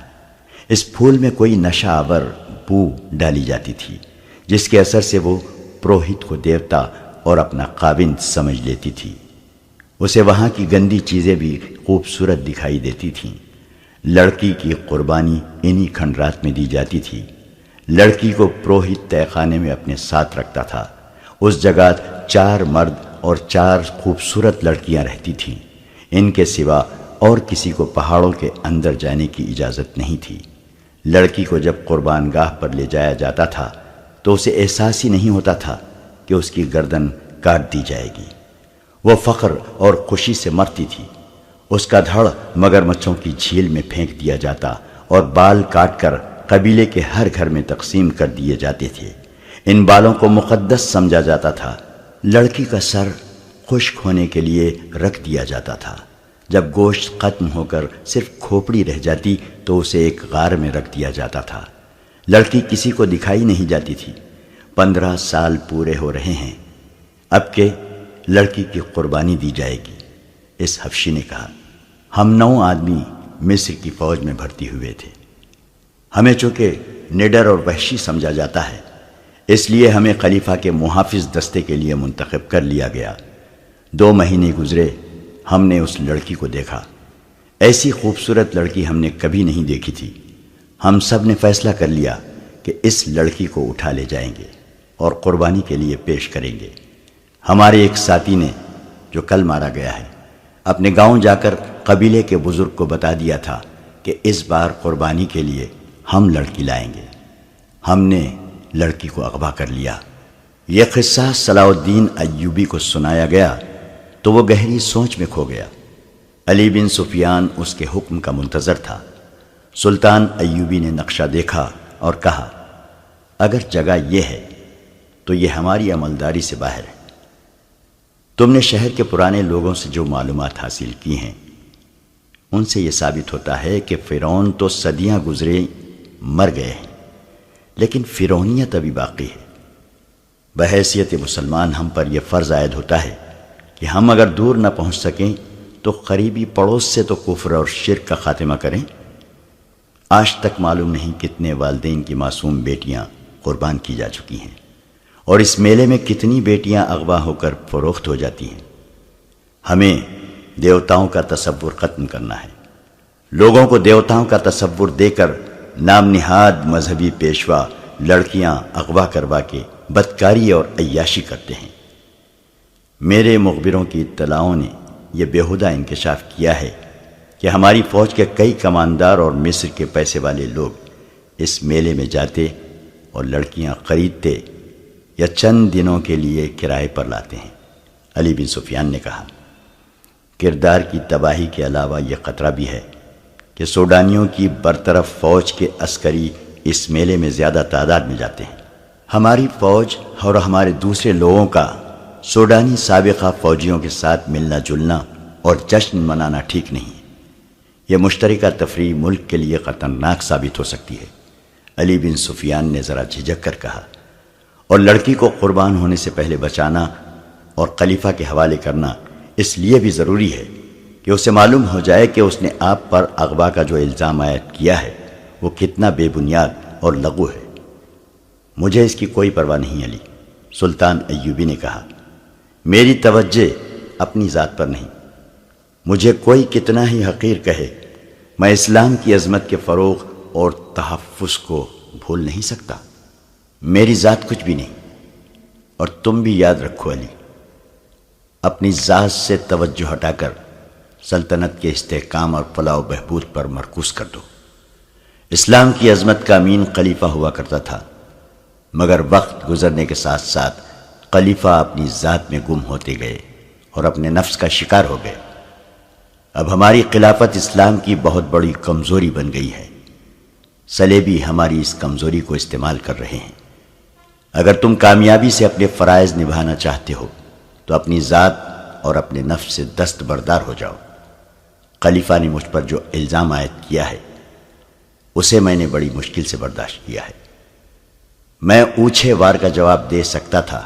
اس پھول میں کوئی نشہ آور بو ڈالی جاتی تھی جس کے اثر سے وہ پروہت کو دیوتا اور اپنا خاوند سمجھ لیتی تھی۔ اسے وہاں کی گندی چیزیں بھی خوبصورت دکھائی دیتی تھیں۔ لڑکی کی قربانی انہی کھنڈرات میں دی جاتی تھی۔ لڑکی کو پروہت تہہ خانے میں اپنے ساتھ رکھتا تھا۔ اس جگہ 4 مرد اور 4 خوبصورت لڑکیاں رہتی تھیں۔ ان کے سوا اور کسی کو پہاڑوں کے اندر جانے کی اجازت نہیں تھی۔ لڑکی کو جب قربان گاہ پر لے جایا جاتا تھا تو اسے احساس ہی نہیں ہوتا تھا کہ اس کی گردن کاٹ دی جائے گی۔ وہ فخر اور خوشی سے مرتی تھی۔ اس کا دھڑ مگرمچھوں کی جھیل میں پھینک دیا جاتا اور بال کاٹ کر قبیلے کے ہر گھر میں تقسیم کر دیے جاتے تھے۔ ان بالوں کو مقدس سمجھا جاتا تھا۔ لڑکی کا سر خشک ہونے کے لیے رکھ دیا جاتا تھا۔ جب گوشت ختم ہو کر صرف کھوپڑی رہ جاتی تو اسے ایک غار میں رکھ دیا جاتا تھا۔ لڑکی کسی کو دکھائی نہیں جاتی تھی۔ 15 سال پورے ہو رہے ہیں اب کہ لڑکی کی قربانی دی جائے گی۔ اس حبشی نے کہا، ہم 9 آدمی مصر کی فوج میں بھرتی ہوئے تھے۔ ہمیں چونکہ نڈر اور وحشی سمجھا جاتا ہے اس لیے ہمیں خلیفہ کے محافظ دستے کے لیے منتخب کر لیا گیا۔ 2 مہینے گزرے، ہم نے اس لڑکی کو دیکھا۔ ایسی خوبصورت لڑکی ہم نے کبھی نہیں دیکھی تھی۔ ہم سب نے فیصلہ کر لیا کہ اس لڑکی کو اٹھا لے جائیں گے اور قربانی کے لیے پیش کریں گے۔ ہمارے ایک ساتھی نے جو کل مارا گیا ہے اپنے گاؤں جا کر قبیلے کے بزرگ کو بتا دیا تھا کہ اس بار قربانی کے لیے ہم لڑکی لائیں گے۔ ہم نے لڑکی کو اغوا کر لیا۔ یہ قصہ صلاح الدین ایوبی کو سنایا گیا تو وہ گہری سوچ میں کھو گیا۔ علی بن سفیان اس کے حکم کا منتظر تھا۔ سلطان ایوبی نے نقشہ دیکھا اور کہا، اگر جگہ یہ ہے تو یہ ہماری عملداری سے باہر ہے۔ تم نے شہر کے پرانے لوگوں سے جو معلومات حاصل کی ہیں ان سے یہ ثابت ہوتا ہے کہ فرعون تو صدیاں گزرے مر گئے ہیں، لیکن فرعونیت ابھی باقی ہے۔ بحیثیت مسلمان ہم پر یہ فرض عائد ہوتا ہے کہ ہم اگر دور نہ پہنچ سکیں تو قریبی پڑوس سے تو کفر اور شرک کا خاتمہ کریں۔ آج تک معلوم نہیں کتنے والدین کی معصوم بیٹیاں قربان کی جا چکی ہیں، اور اس میلے میں کتنی بیٹیاں اغوا ہو کر فروخت ہو جاتی ہیں۔ ہمیں دیوتاؤں کا تصور ختم کرنا ہے۔ لوگوں کو دیوتاؤں کا تصور دے کر نام نہاد مذہبی پیشوا لڑکیاں اغوا کروا کے بدکاری اور عیاشی کرتے ہیں۔ میرے مخبروں کی اطلاعوں نے یہ بیہودہ انکشاف کیا ہے کہ ہماری فوج کے کئی کماندار اور مصر کے پیسے والے لوگ اس میلے میں جاتے اور لڑکیاں خریدتے یا چند دنوں کے لیے کرائے پر لاتے ہیں۔ علی بن سفیان نے کہا، کردار کی تباہی کے علاوہ یہ خطرہ بھی ہے کہ سوڈانیوں کی برطرف فوج کے عسکری اس میلے میں زیادہ تعداد میں جاتے ہیں۔ ہماری فوج اور ہمارے دوسرے لوگوں کا سوڈانی سابقہ فوجیوں کے ساتھ ملنا جلنا اور جشن منانا ٹھیک نہیں ہے۔ یہ مشترکہ تفریح ملک کے لیے خطرناک ثابت ہو سکتی ہے۔ علی بن سفیان نے ذرا جھجک کر کہا، اور لڑکی کو قربان ہونے سے پہلے بچانا اور خلیفہ کے حوالے کرنا اس لیے بھی ضروری ہے کہ اسے معلوم ہو جائے کہ اس نے آپ پر اغوا کا جو الزام عائد کیا ہے وہ کتنا بے بنیاد اور لغو ہے۔ مجھے اس کی کوئی پرواہ نہیں علی، سلطان ایوبی نے کہا، میری توجہ اپنی ذات پر نہیں۔ مجھے کوئی کتنا ہی حقیر کہے، میں اسلام کی عظمت کے فروغ اور تحفظ کو بھول نہیں سکتا۔ میری ذات کچھ بھی نہیں، اور تم بھی یاد رکھو علی، اپنی ذات سے توجہ ہٹا کر سلطنت کے استحکام اور فلاح و بہبود پر مرکوز کر دو۔ اسلام کی عظمت کا امین خلیفہ ہوا کرتا تھا، مگر وقت گزرنے کے ساتھ ساتھ خلیفہ اپنی ذات میں گم ہوتے گئے اور اپنے نفس کا شکار ہو گئے۔ اب ہماری خلافت اسلام کی بہت بڑی کمزوری بن گئی ہے۔ صلیبی ہماری اس کمزوری کو استعمال کر رہے ہیں۔ اگر تم کامیابی سے اپنے فرائض نبھانا چاہتے ہو تو اپنی ذات اور اپنے نفس سے دستبردار ہو جاؤ۔ خلیفہ نے مجھ پر جو الزام عائد کیا ہے اسے میں نے بڑی مشکل سے برداشت کیا ہے۔ میں اونچے وار کا جواب دے سکتا تھا،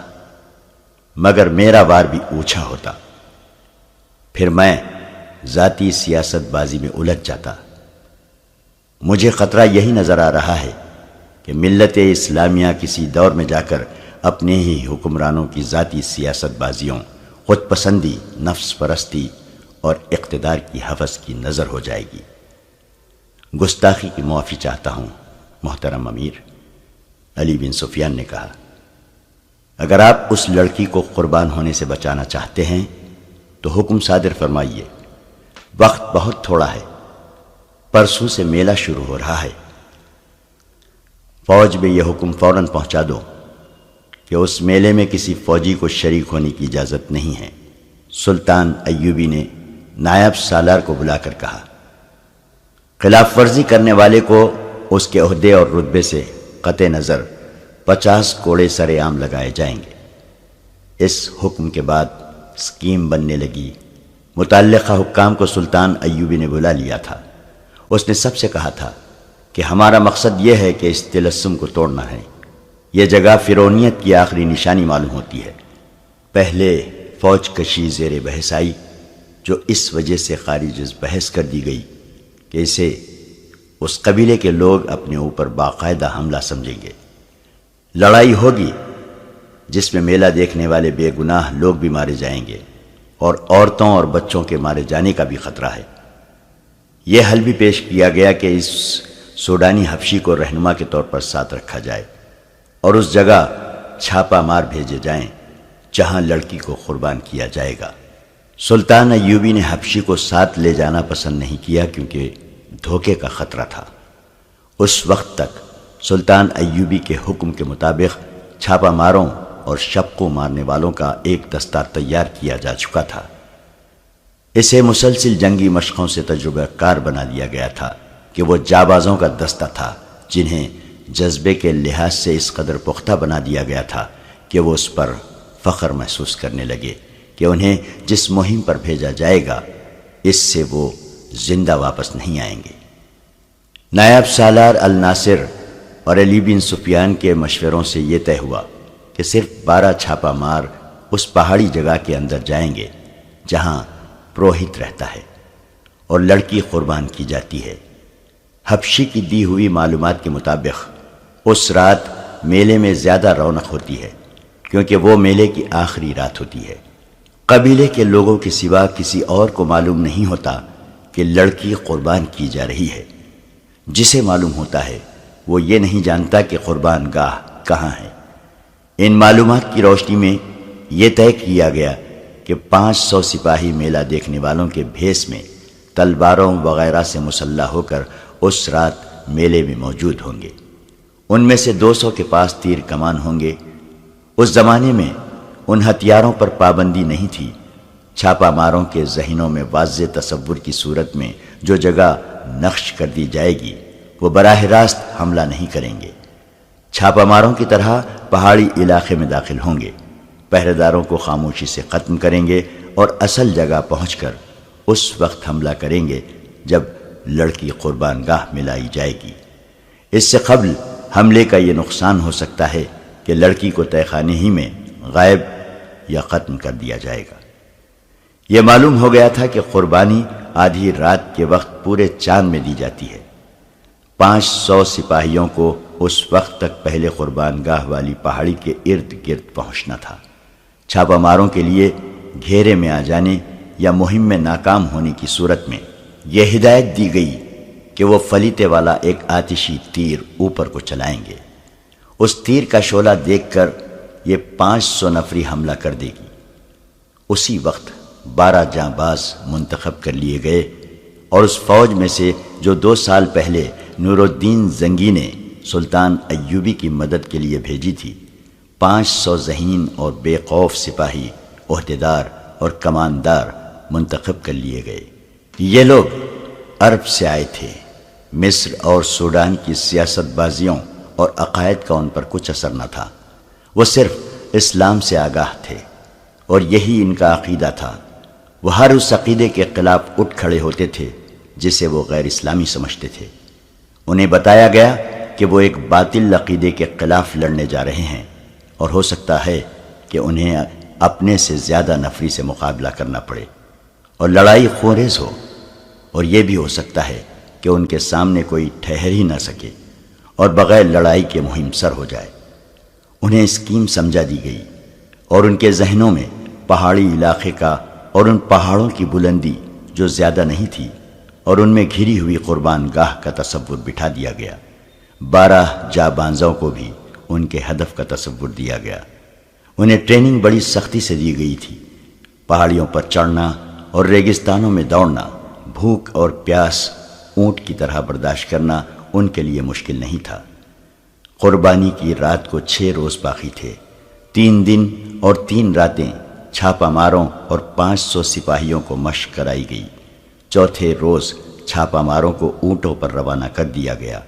مگر میرا وار بھی اونچا ہوتا، پھر میں ذاتی سیاست بازی میں الجھ جاتا۔ مجھے خطرہ یہی نظر آ رہا ہے کہ ملت اسلامیہ کسی دور میں جا کر اپنے ہی حکمرانوں کی ذاتی سیاست بازیوں، خود پسندی، نفس پرستی اور اقتدار کی ہوس کی نظر ہو جائے گی۔ گستاخی کی معافی چاہتا ہوں محترم امیر، علی بن سفیان نے کہا۔ اگر آپ اس لڑکی کو قربان ہونے سے بچانا چاہتے ہیں تو حکم صادر فرمائیے۔ وقت بہت تھوڑا ہے، پرسوں سے میلہ شروع ہو رہا ہے۔ فوج میں یہ حکم فوراً پہنچا دو کہ اس میلے میں کسی فوجی کو شریک ہونے کی اجازت نہیں ہے۔ سلطان ایوبی نے نائب سالار کو بلا کر کہا، خلاف ورزی کرنے والے کو اس کے عہدے اور رتبے سے قطع نظر 50 کوڑے سر عام لگائے جائیں گے۔ اس حکم کے بعد اسکیم بننے لگی۔ متعلقہ حکام کو سلطان ایوبی نے بلا لیا تھا۔ اس نے سب سے کہا تھا کہ ہمارا مقصد یہ ہے کہ اس طلسم کو توڑنا ہے۔ یہ جگہ فرعونیت کی آخری نشانی معلوم ہوتی ہے۔ پہلے فوج کشی زیر بحث آئی، جو اس وجہ سے خارج از بحث کر دی گئی کہ اسے اس قبیلے کے لوگ اپنے اوپر باقاعدہ حملہ سمجھیں گے۔ لڑائی ہوگی جس میں میلہ دیکھنے والے بے گناہ لوگ بھی مارے جائیں گے، اور عورتوں اور بچوں کے مارے جانے کا بھی خطرہ ہے۔ یہ حل بھی پیش کیا گیا کہ اس سوڈانی حبشی کو رہنما کے طور پر ساتھ رکھا جائے اور اس جگہ چھاپا مار بھیجے جائیں جہاں لڑکی کو قربان کیا جائے گا۔ سلطان ایوبی نے حبشی کو ساتھ لے جانا پسند نہیں کیا کیونکہ دھوکے کا خطرہ تھا۔ اس وقت تک سلطان ایوبی کے حکم کے مطابق چھاپا ماروں اور شب کو مارنے والوں کا ایک دستہ تیار کیا جا چکا تھا۔ اسے مسلسل جنگی مشقوں سے تجربہ کار بنا دیا گیا تھا کہ وہ جابازوں کا دستہ تھا جنہیں جذبے کے لحاظ سے اس قدر پختہ بنا دیا گیا تھا کہ وہ اس پر فخر محسوس کرنے لگے کہ انہیں جس مہم پر بھیجا جائے گا اس سے وہ زندہ واپس نہیں آئیں گے۔ نائب سالار الناصر اور علی بن سفیان کے مشوروں سے یہ طے ہوا کہ صرف 12 چھاپا مار اس پہاڑی جگہ کے اندر جائیں گے جہاں پروہت رہتا ہے اور لڑکی قربان کی جاتی ہے۔ حبشی کی دی ہوئی معلومات کے مطابق اس رات میلے میں زیادہ رونق ہوتی ہے کیونکہ وہ میلے کی آخری رات ہوتی ہے۔ قبیلے کے لوگوں کے سوا کسی اور کو معلوم نہیں ہوتا کہ لڑکی قربان کی جا رہی ہے۔ جسے معلوم ہوتا ہے وہ یہ نہیں جانتا کہ قربان گاہ کہاں ہے۔ ان معلومات کی روشنی میں یہ طے کیا گیا کہ 500 سپاہی میلہ دیکھنے والوں کے بھیس میں تلواروں وغیرہ سے مسلح ہو کر اس رات میلے میں موجود ہوں گے۔ ان میں سے 200 کے پاس تیر کمان ہوں گے۔ اس زمانے میں ان ہتھیاروں پر پابندی نہیں تھی۔ چھاپا ماروں کے ذہنوں میں واضح تصور کی صورت میں جو جگہ نقش کر دی جائے گی وہ براہ راست حملہ نہیں کریں گے۔ چھاپا ماروں کی طرح پہاڑی علاقے میں داخل ہوں گے، پہرے داروں کو خاموشی سے ختم کریں گے اور اصل جگہ پہنچ کر اس وقت حملہ کریں گے جب لڑکی قربان گاہ میں لائی جائے گی۔ اس سے قبل حملے کا یہ نقصان ہو سکتا ہے کہ لڑکی کو تہہ خانے ہی میں غائب یا ختم کر دیا جائے گا۔ یہ معلوم ہو گیا تھا کہ قربانی آدھی رات کے وقت پورے چاند میں دی جاتی ہے۔ 500 سپاہیوں کو اس وقت تک پہلے قربان گاہ والی پہاڑی کے ارد گرد پہنچنا تھا۔ چھاپا ماروں کے لیے گھیرے میں آ جانے یا مہم میں ناکام ہونے کی صورت میں یہ ہدایت دی گئی کہ وہ فلیتے والا ایک آتشی تیر اوپر کو چلائیں گے۔ اس تیر کا شعلہ دیکھ کر یہ 500 نفری حملہ کر دے گی۔ اسی وقت 12 جانباز منتخب کر لیے گئے اور اس فوج میں سے جو 2 سال پہلے نور الدین زنگی نے سلطان ایوبی کی مدد کے لیے بھیجی تھی، 500 ذہین اور بے خوف سپاہی، عہدیدار اور کماندار منتخب کر لیے گئے۔ یہ لوگ عرب سے آئے تھے۔ مصر اور سوڈان کی سیاست بازیوں اور عقائد کا ان پر کچھ اثر نہ تھا۔ وہ صرف اسلام سے آگاہ تھے اور یہی ان کا عقیدہ تھا۔ وہ ہر اس عقیدے کے خلاف اٹھ کھڑے ہوتے تھے جسے وہ غیر اسلامی سمجھتے تھے۔ انہیں بتایا گیا کہ وہ ایک باطل عقیدے کے خلاف لڑنے جا رہے ہیں اور ہو سکتا ہے کہ انہیں اپنے سے زیادہ نفری سے مقابلہ کرنا پڑے اور لڑائی خونریز ہو، اور یہ بھی ہو سکتا ہے کہ ان کے سامنے کوئی ٹھہر ہی نہ سکے اور بغیر لڑائی کے مہم سر ہو جائے۔ انہیں اسکیم سمجھا دی گئی اور ان کے ذہنوں میں پہاڑی علاقے کا اور ان پہاڑوں کی بلندی جو زیادہ نہیں تھی اور ان میں گھری ہوئی قربان گاہ کا تصور بٹھا دیا گیا۔ 12 جابانزوں کو بھی ان کے ہدف کا تصور دیا گیا۔ انہیں ٹریننگ بڑی سختی سے دی گئی تھی۔ پہاڑیوں پر چڑھنا اور ریگستانوں میں دوڑنا، بھوک اور پیاس اونٹ کی طرح برداشت کرنا ان کے لیے مشکل نہیں تھا۔ قربانی کی رات کو 6 روز باقی تھے۔ 3 دن اور 3 راتیں چھاپا ماروں اور 500 سپاہیوں کو مشق کرائی گئی۔ چوتھے روز چھاپا ماروں کو اونٹوں پر روانہ کر دیا گیا۔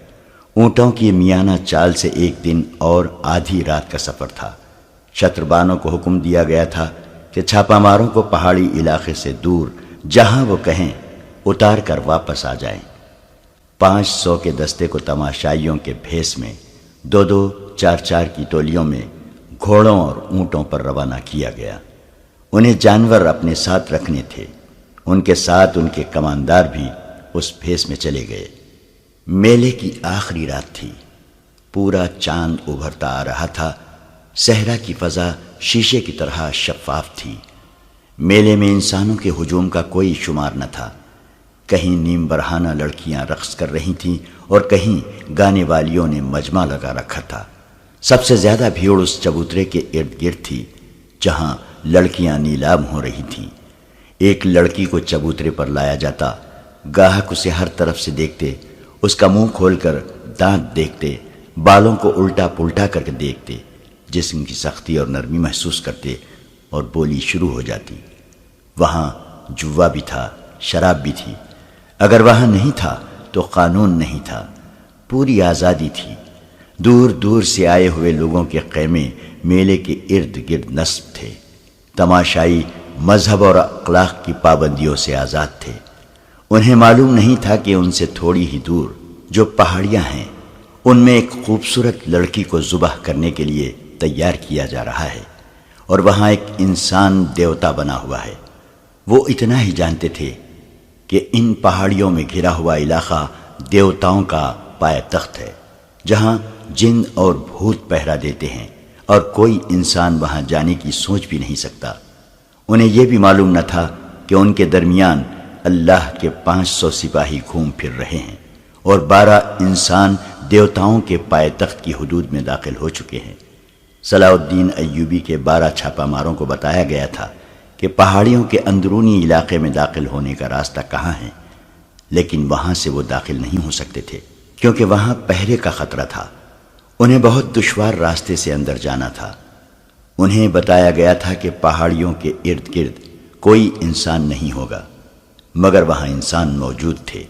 اونٹوں کی میانہ چال سے 1 دن اور آدھی رات کا سفر تھا۔ شتربانوں کو حکم دیا گیا تھا کہ چھاپا ماروں کو پہاڑی علاقے سے دور جہاں وہ کہیں اتار کر واپس آ جائیں۔ 500 کے دستے کو تماشائیوں کے بھیس میں 2-2 4-4 کی ٹولیوں میں گھوڑوں اور اونٹوں پر روانہ کیا گیا۔ انہیں جانور اپنے ساتھ رکھنے تھے۔ ان کے ساتھ ان کے کماندار بھی اس بھیس میں چلے گئے۔ میلے کی آخری رات تھی۔ پورا چاند ابھرتا آ رہا تھا۔ صحرا کی فضا شیشے کی طرح شفاف تھی۔ میلے میں انسانوں کے ہجوم کا کوئی شمار نہ تھا۔ کہیں نیم برہنہ لڑکیاں رقص کر رہی تھیں اور کہیں گانے والیوں نے مجمع لگا رکھا تھا۔ سب سے زیادہ بھیڑ اس چبوترے کے ارد گرد تھی جہاں لڑکیاں نیلام ہو رہی تھیں۔ ایک لڑکی کو چبوترے پر لایا جاتا، گاہک اسے ہر طرف سے دیکھتے، اس کا منہ کھول کر دانت دیکھتے، بالوں کو الٹا پلٹا کر کے دیکھتے۔ جسم کی سختی اور نرمی محسوس کرتے اور بولی شروع ہو جاتی۔ وہاں جوا بھی تھا، شراب بھی تھی۔ اگر وہاں نہیں تھا تو قانون نہیں تھا، پوری آزادی تھی۔ دور دور سے آئے ہوئے لوگوں کے خیمے میلے کے ارد گرد نصب تھے۔ تماشائی مذہب اور اخلاق کی پابندیوں سے آزاد تھے۔ انہیں معلوم نہیں تھا کہ ان سے تھوڑی ہی دور جو پہاڑیاں ہیں، ان میں ایک خوبصورت لڑکی کو ذبح کرنے کے لیے تیار کیا جا رہا ہے، اور وہاں ایک انسان دیوتا بنا ہوا ہے۔ وہ اتنا ہی جانتے تھے کہ ان پہاڑیوں میں گھرا ہوا علاقہ دیوتاؤں کا پایہ تخت ہے، جہاں جن اور بھوت پہرا دیتے ہیں، اور کوئی انسان وہاں جانے کی سوچ بھی نہیں سکتا۔ انہیں یہ بھی معلوم نہ تھا کہ ان کے درمیان اللہ کے 500 سپاہی گھوم پھر رہے ہیں، اور 12 انسان دیوتاؤں کے پایہ تخت کی حدود میں داخل ہو چکے ہیں۔ صلاح الدین ایوبی کے 12 چھاپہ ماروں کو بتایا گیا تھا کہ پہاڑیوں کے اندرونی علاقے میں داخل ہونے کا راستہ کہاں ہے، لیکن وہاں سے وہ داخل نہیں ہو سکتے تھے، کیونکہ وہاں پہرے کا خطرہ تھا۔ انہیں بہت دشوار راستے سے اندر جانا تھا۔ انہیں بتایا گیا تھا کہ پہاڑیوں کے ارد گرد کوئی انسان نہیں ہوگا، مگر وہاں انسان موجود تھے،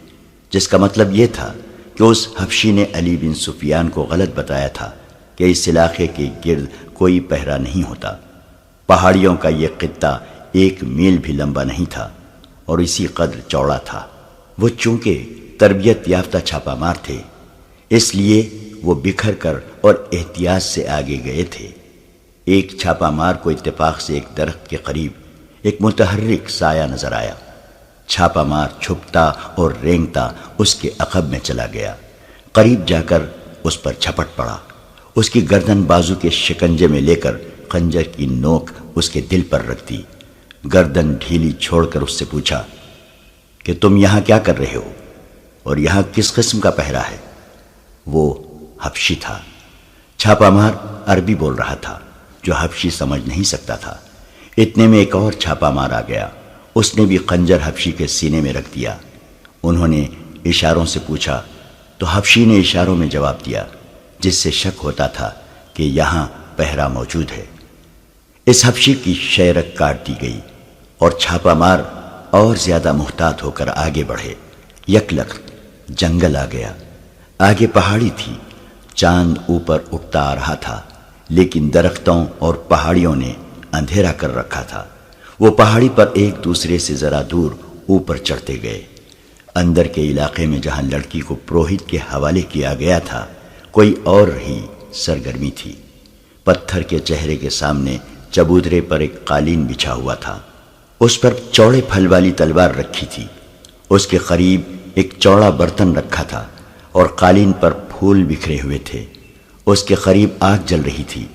جس کا مطلب یہ تھا کہ اس حبشی نے علی بن سفیان کو غلط بتایا تھا کہ اس علاقے کے گرد کوئی پہرا نہیں ہوتا۔ پہاڑیوں کا یہ خطہ 1 میل بھی لمبا نہیں تھا اور اسی قدر چوڑا تھا۔ وہ چونکہ تربیت یافتہ چھاپہ مار تھے، اس لیے وہ بکھر کر اور احتیاط سے آگے گئے تھے۔ ایک چھاپہ مار کو اتفاق سے ایک درخت کے قریب ایک متحرک سایہ نظر آیا۔ چھاپہ مار چھپتا اور رینگتا اس کے عقب میں چلا گیا، قریب جا کر اس پر جھپٹ پڑا، اس کی گردن بازو کے شکنجے میں لے کر خنجر کی نوک اس کے دل پر رکھ دی۔ گردن ڈھیلی چھوڑ کر اس سے پوچھا کہ تم یہاں کیا کر رہے ہو اور یہاں کس قسم کا پہرا ہے؟ وہ حبشی تھا۔ چھاپہ مار عربی بول رہا تھا جو حبشی سمجھ نہیں سکتا تھا۔ اتنے میں ایک اور چھاپہ مار آ گیا، اس نے بھی خنجر حبشی کے سینے میں رکھ دیا۔ انہوں نے اشاروں سے پوچھا تو حبشی نے اشاروں میں جواب دیا، جس سے شک ہوتا تھا کہ یہاں پہرا موجود ہے۔ اس حبشی کی شیرک کاٹ دی گئی اور چھاپہ مار اور زیادہ محتاط ہو کر آگے بڑھے۔ یکلخت جنگل آ گیا، آگے پہاڑی تھی، چاند اوپر اٹھتا آ رہا تھا، لیکن درختوں اور پہاڑیوں نے اندھیرا کر رکھا تھا۔ وہ پہاڑی پر ایک دوسرے سے ذرا دور اوپر چڑھتے گئے۔ اندر کے علاقے میں جہاں لڑکی کو پروہت کے حوالے کیا گیا تھا، کوئی اور ہی سرگرمی تھی۔ پتھر کے چہرے کے سامنے چبوترے پر ایک قالین بچھا ہوا تھا، اس پر چوڑے پھل والی تلوار رکھی تھی۔ اس کے قریب ایک چوڑا برتن رکھا تھا اور قالین پر پھول بکھرے ہوئے تھے۔ اس کے قریب آگ جل رہی تھی۔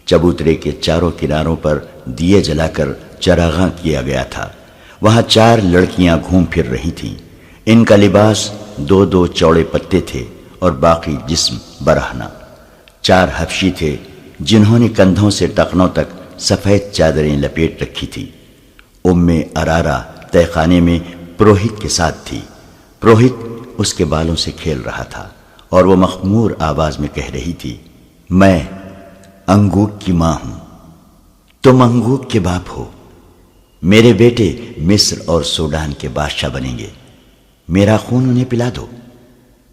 چبوترے کے چاروں کناروں پر دیے جلا کر چراغاں کیا گیا تھا۔ وہاں 4 لڑکیاں گھوم پھر رہی تھیں۔ ان کا لباس 2 چوڑے پتے تھے اور باقی جسم برہنہ۔ 4 حبشی تھے جنہوں نے کندھوں سے ٹخنوں تک سفید چادریں لپیٹ رکھی تھی۔ ارارا تہہ خانے میں پروہت کے ساتھ تھی۔ پروہت اس کے بالوں سے کھیل رہا تھا اور وہ مخمور آواز میں کہہ رہی تھی، میں انگوک کی ماں ہوں، تم انگوک کے باپ ہو۔ میرے بیٹے مصر اور سوڈان کے بادشاہ بنیں گے، میرا خون انہیں پلا دو،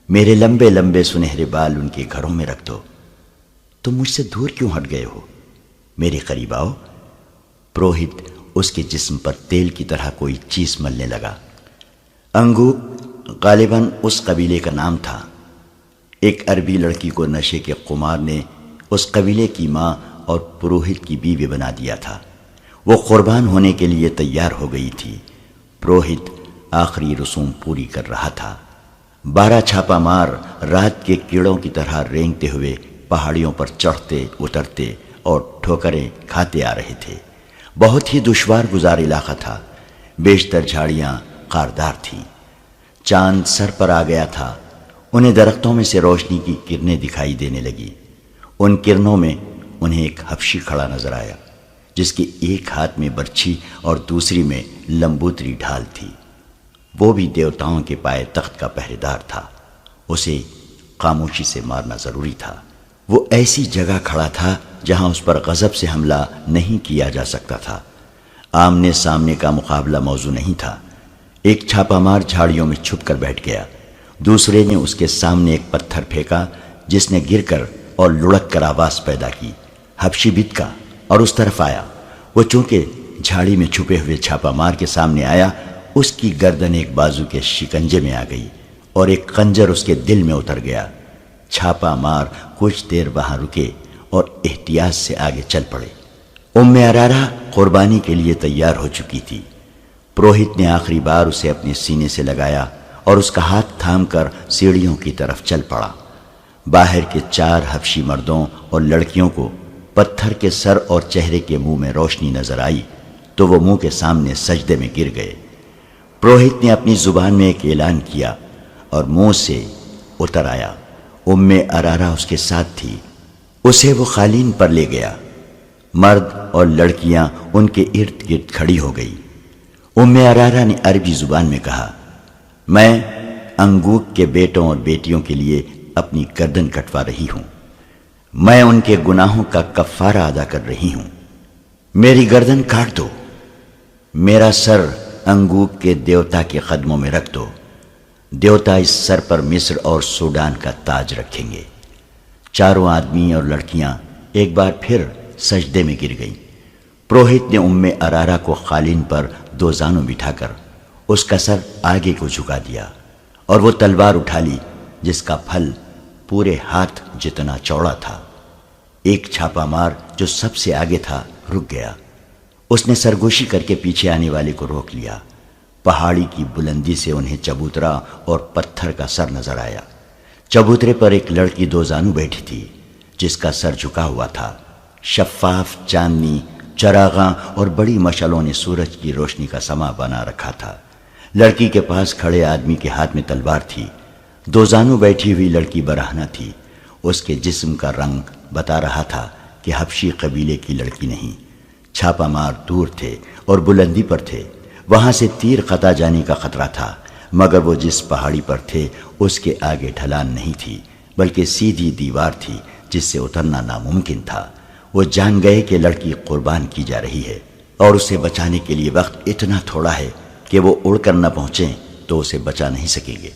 میرے لمبے لمبے سنہرے بال ان کے گھروں میں رکھ دو۔ تم مجھ سے دور کیوں ہٹ گئے ہو؟ میرے قریب آؤ۔ پروہت اس کے جسم پر تیل کی طرح کوئی چیز ملنے لگا۔ انگوک غالباً اس قبیلے کا نام تھا۔ ایک عربی لڑکی کو نشے کے قمار نے اس قبیلے کی ماں اور پروہت کی بیوی بنا دیا تھا۔ وہ قربان ہونے کے لیے تیار ہو گئی تھی۔ پروہت آخری رسوم پوری کر رہا تھا۔ 12 چھاپہ مار رات کے کیڑوں کی طرح رینگتے ہوئے پہاڑیوں پر چڑھتے اترتے اور ٹھوکریں کھاتے آ رہے تھے۔ بہت ہی دشوار گزار علاقہ تھا۔ بیشتر جھاڑیاں خاردار تھیں۔ چاند سر پر آ گیا تھا۔ انہیں درختوں میں سے روشنی کی کرنیں دکھائی دینے لگی۔ ان کرنوں میں انہیں ایک حبشی کھڑا نظر آیا، جس کی ایک ہاتھ میں برچھی اور دوسری میں لمبوتری ڈھال تھی۔ وہ بھی دیوتاؤں کے پائے تخت کا پہرے دار تھا۔ اسے خاموشی سے مارنا ضروری تھا۔ وہ ایسی جگہ کھڑا تھا جہاں اس پر غضب سے حملہ نہیں کیا جا سکتا تھا۔ آمنے سامنے کا مقابلہ موضوع نہیں تھا۔ ایک چھاپا مار جھاڑیوں میں چھپ کر بیٹھ گیا، دوسرے نے اس کے سامنے ایک پتھر پھینکا جس نے گر کر اور لڑک کر آواز پیدا کی۔ حبشی بتکا اور اس طرف آیا۔ وہ چونکہ جھاڑی میں چھپے ہوئے چھاپا مار کے سامنے آیا، اس کی گردن ایک بازو کے شکنجے میں آ گئی اور ایک خنجر اس کے دل میں اتر گیا۔ چھاپا مار کچھ دیر وہاں رکے اور احتیاط سے آگے چل پڑے۔ ارارا قربانی کے لیے تیار ہو چکی تھی۔ پروہت نے آخری بار اسے اپنے سینے سے لگایا اور اس کا ہاتھ تھام کر سیڑھیوں کی طرف چل پڑا۔ باہر کے 4 حبشی مردوں اور لڑکیوں کو پتھر کے سر اور چہرے کے منہ میں روشنی نظر آئی تو وہ منہ کے سامنے سجدے میں گر گئے۔ پروہت نے اپنی زبان میں ایک اعلان کیا اور منہ سے اتر آیا۔ ارارا اس کے ساتھ تھی۔ اسے وہ قالین پر لے گیا۔ مرد اور لڑکیاں ان کے ارد گرد کھڑی ہو گئی۔ ارارا نے عربی زبان میں کہا، میں انگوک کے بیٹوں اور بیٹیوں کے لیے اپنی گردن کٹوا رہی ہوں۔ میں ان کے گناہوں کا کفارہ ادا کر رہی ہوں۔ میری گردن کاٹ دو، میرا سر انگوک کے دیوتا کے قدموں میں رکھ دو۔ دیوتا اس سر پر مصر اور سوڈان کا تاج رکھیں گے۔ 4 آدمی اور لڑکیاں ایک بار پھر سجدے میں گر گئیں۔ پروہت نے ارارا کو قالین پر 2 زانوں بٹھا کر اس کا سر آگے کو جھکا دیا اور وہ تلوار اٹھا لی جس کا پھل پورے ہاتھ جتنا چوڑا تھا۔ ایک چھاپا مار جو سب سے آگے تھا رک گیا۔ اس نے سرگوشی کر کے پیچھے آنے والے کو روک لیا۔ پہاڑی کی بلندی سے انہیں چبوترا اور پتھر کا سر نظر آیا۔ چبوترے پر ایک لڑکی 2 زانو بیٹھی تھی جس کا سر جھکا ہوا تھا۔ شفاف چاندنی، چراغاں اور بڑی مشعلوں نے سورج کی روشنی کا سما بنا رکھا تھا۔ لڑکی کے پاس کھڑے آدمی کے ہاتھ میں تلوار تھی۔ 2 زانو بیٹھی ہوئی لڑکی برہنہ تھی۔ اس کے جسم کا رنگ بتا رہا تھا کہ حبشی قبیلے کی لڑکی نہیں۔ چھاپا مار دور تھے اور بلندی پر تھے، وہاں سے تیر قطع جانے کا خطرہ تھا، مگر وہ جس پہاڑی پر تھے اس کے آگے ڈھلان نہیں تھی بلکہ سیدھی دیوار تھی جس سے اترنا ناممکن تھا۔ وہ جان گئے کہ لڑکی قربان کی جا رہی ہے اور اسے بچانے کے لیے وقت اتنا تھوڑا ہے کہ وہ اڑ کر نہ پہنچیں تو اسے بچا نہیں سکیں گے۔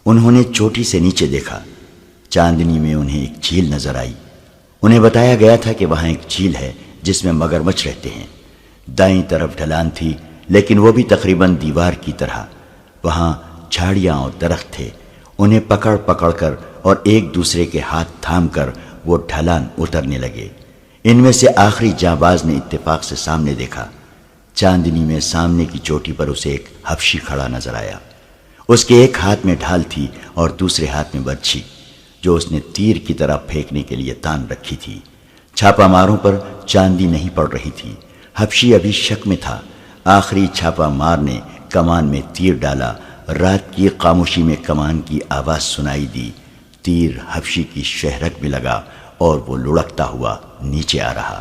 انہوں نے چوٹی سے نیچے دیکھا۔ چاندنی میں انہیں ایک جھیل نظر آئی۔ انہیں بتایا گیا تھا کہ وہاں ایک جھیل ہے جس میں مگرمچھ رہتے ہیں۔ دائیں طرف ڈھلان تھی لیکن وہ بھی تقریباً دیوار کی طرح۔ وہاں جھاڑیاں اور درخت تھے۔ انہیں پکڑ پکڑ کر اور ایک دوسرے کے ہاتھ تھام کر وہ ڈھلان اترنے لگے۔ ان میں سے آخری جانباز نے اتفاق سے سامنے دیکھا۔ چاندنی میں سامنے کی چوٹی پر اسے ایک حبشی کھڑا نظر آیا۔ اس کے ایک ہاتھ میں ڈھال تھی اور دوسرے ہاتھ میں برچھی جو اس نے تیر کی طرح پھینکنے کے لیے تان رکھی تھی۔ چھاپا ماروں پر چاندی نہیں پڑ رہی تھی۔ حبشی ابھی شک میں تھا۔ آخری چھاپا مار نے کمان میں تیر ڈالا۔ رات کی خاموشی میں کمان کی آواز سنائی دی۔ تیر حبشی کی شہرک میں لگا اور وہ لڑکتا ہوا نیچے آ رہا۔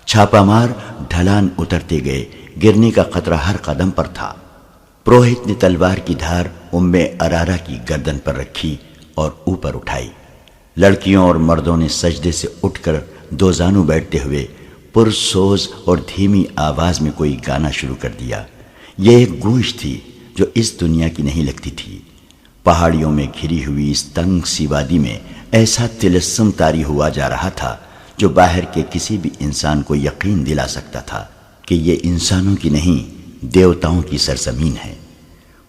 چھاپا مار ڈھلان اترتے گئے، گرنے کا خطرہ ہر قدم پر تھا۔ پروہت نے تلوار کی دھار ارارا کی گردن پر رکھی اور اوپر اٹھائی۔ لڑکیوں اور مردوں نے سجدے سے اٹھ کر 2 زانو بیٹھتے ہوئے پرسوز اور دھیمی آواز میں کوئی گانا شروع کر دیا۔ یہ ایک گونج تھی جو اس دنیا کی نہیں لگتی تھی۔ پہاڑیوں میں گھری ہوئی اس تنگ سی وادی میں ایسا طلسم طاری ہوا جا رہا تھا جو باہر کے کسی بھی انسان کو یقین دلا سکتا تھا کہ یہ انسانوں کی نہیں دیوتاؤں کی سرزمین ہے۔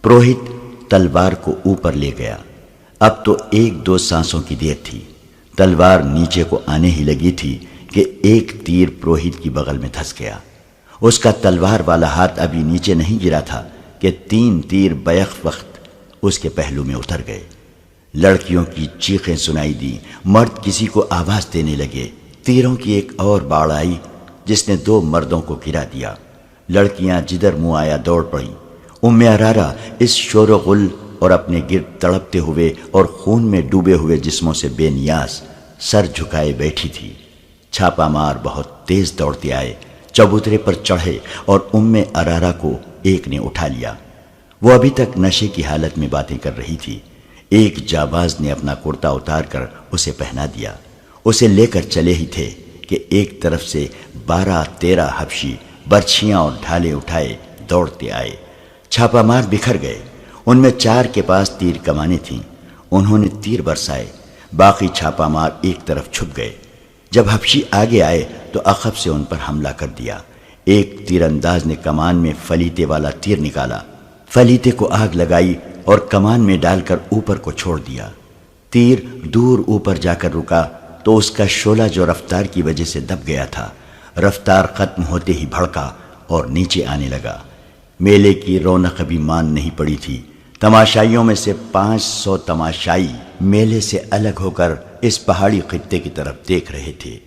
پروہت تلوار کو اوپر لے گیا۔ اب تو 1-2 سانسوں کی دیر تھی۔ تلوار نیچے کو آنے ہی لگی تھی کہ ایک تیر پروہت کی بغل میں دھس گیا۔ اس کا تلوار والا ہاتھ ابھی نیچے نہیں گرا تھا کہ 3 تیر بیک وقت اس کے پہلو میں اتر گئے۔ لڑکیوں کی چیخیں سنائی دی، مرد کسی کو آواز دینے لگے۔ تیروں کی ایک اور باڑ آئی جس نے 2 مردوں کو گرا دیا۔ لڑکیاں جدھر منہ آیا دوڑ پڑیں۔ ارارا اس شور و غل اور اپنے گرد تڑپتے ہوئے اور خون میں ڈوبے ہوئے جسموں سے بے نیاز سر جھکائے بیٹھی تھی۔ چھاپا مار بہت تیز دوڑتے آئے، چبوترے پر چڑھے اور ارارا کو ایک نے اٹھا لیا۔ وہ ابھی تک نشے کی حالت میں باتیں کر رہی تھی۔ ایک جانباز نے اپنا کرتا اتار کر اسے پہنا دیا۔ اسے لے کر چلے ہی تھے کہ ایک طرف سے 12-13 حبشی برچھیاں اور ڈھالے اٹھائے دوڑتے آئے۔ چھاپا مار بکھر گئے، ان میں 4 کے پاس تیر کمانیں تھیں، انہوں نے تیر برسائے، باقی چھاپا مار ایک طرف چھپ گئے۔ جب حبشی آگے آئے تو عقب سے ان پر حملہ کر دیا۔ ایک تیر انداز نے کمان میں فلیتے والا تیر نکالا، فلیتے کو آگ لگائی اور کمان میں ڈال کر اوپر کو چھوڑ دیا۔ تیر دور اوپر جا کر رکا تو اس کا شعلہ جو رفتار کی وجہ سے دب گیا تھا، رفتار ختم ہوتے ہی بھڑکا اور نیچے آنے لگا۔ میلے کی رونق ابھی مان نہیں پڑی تھی۔ تماشائیوں میں سے 500 تماشائی میلے سے الگ ہو کر اس پہاڑی خطے کی طرف دیکھ رہے تھے۔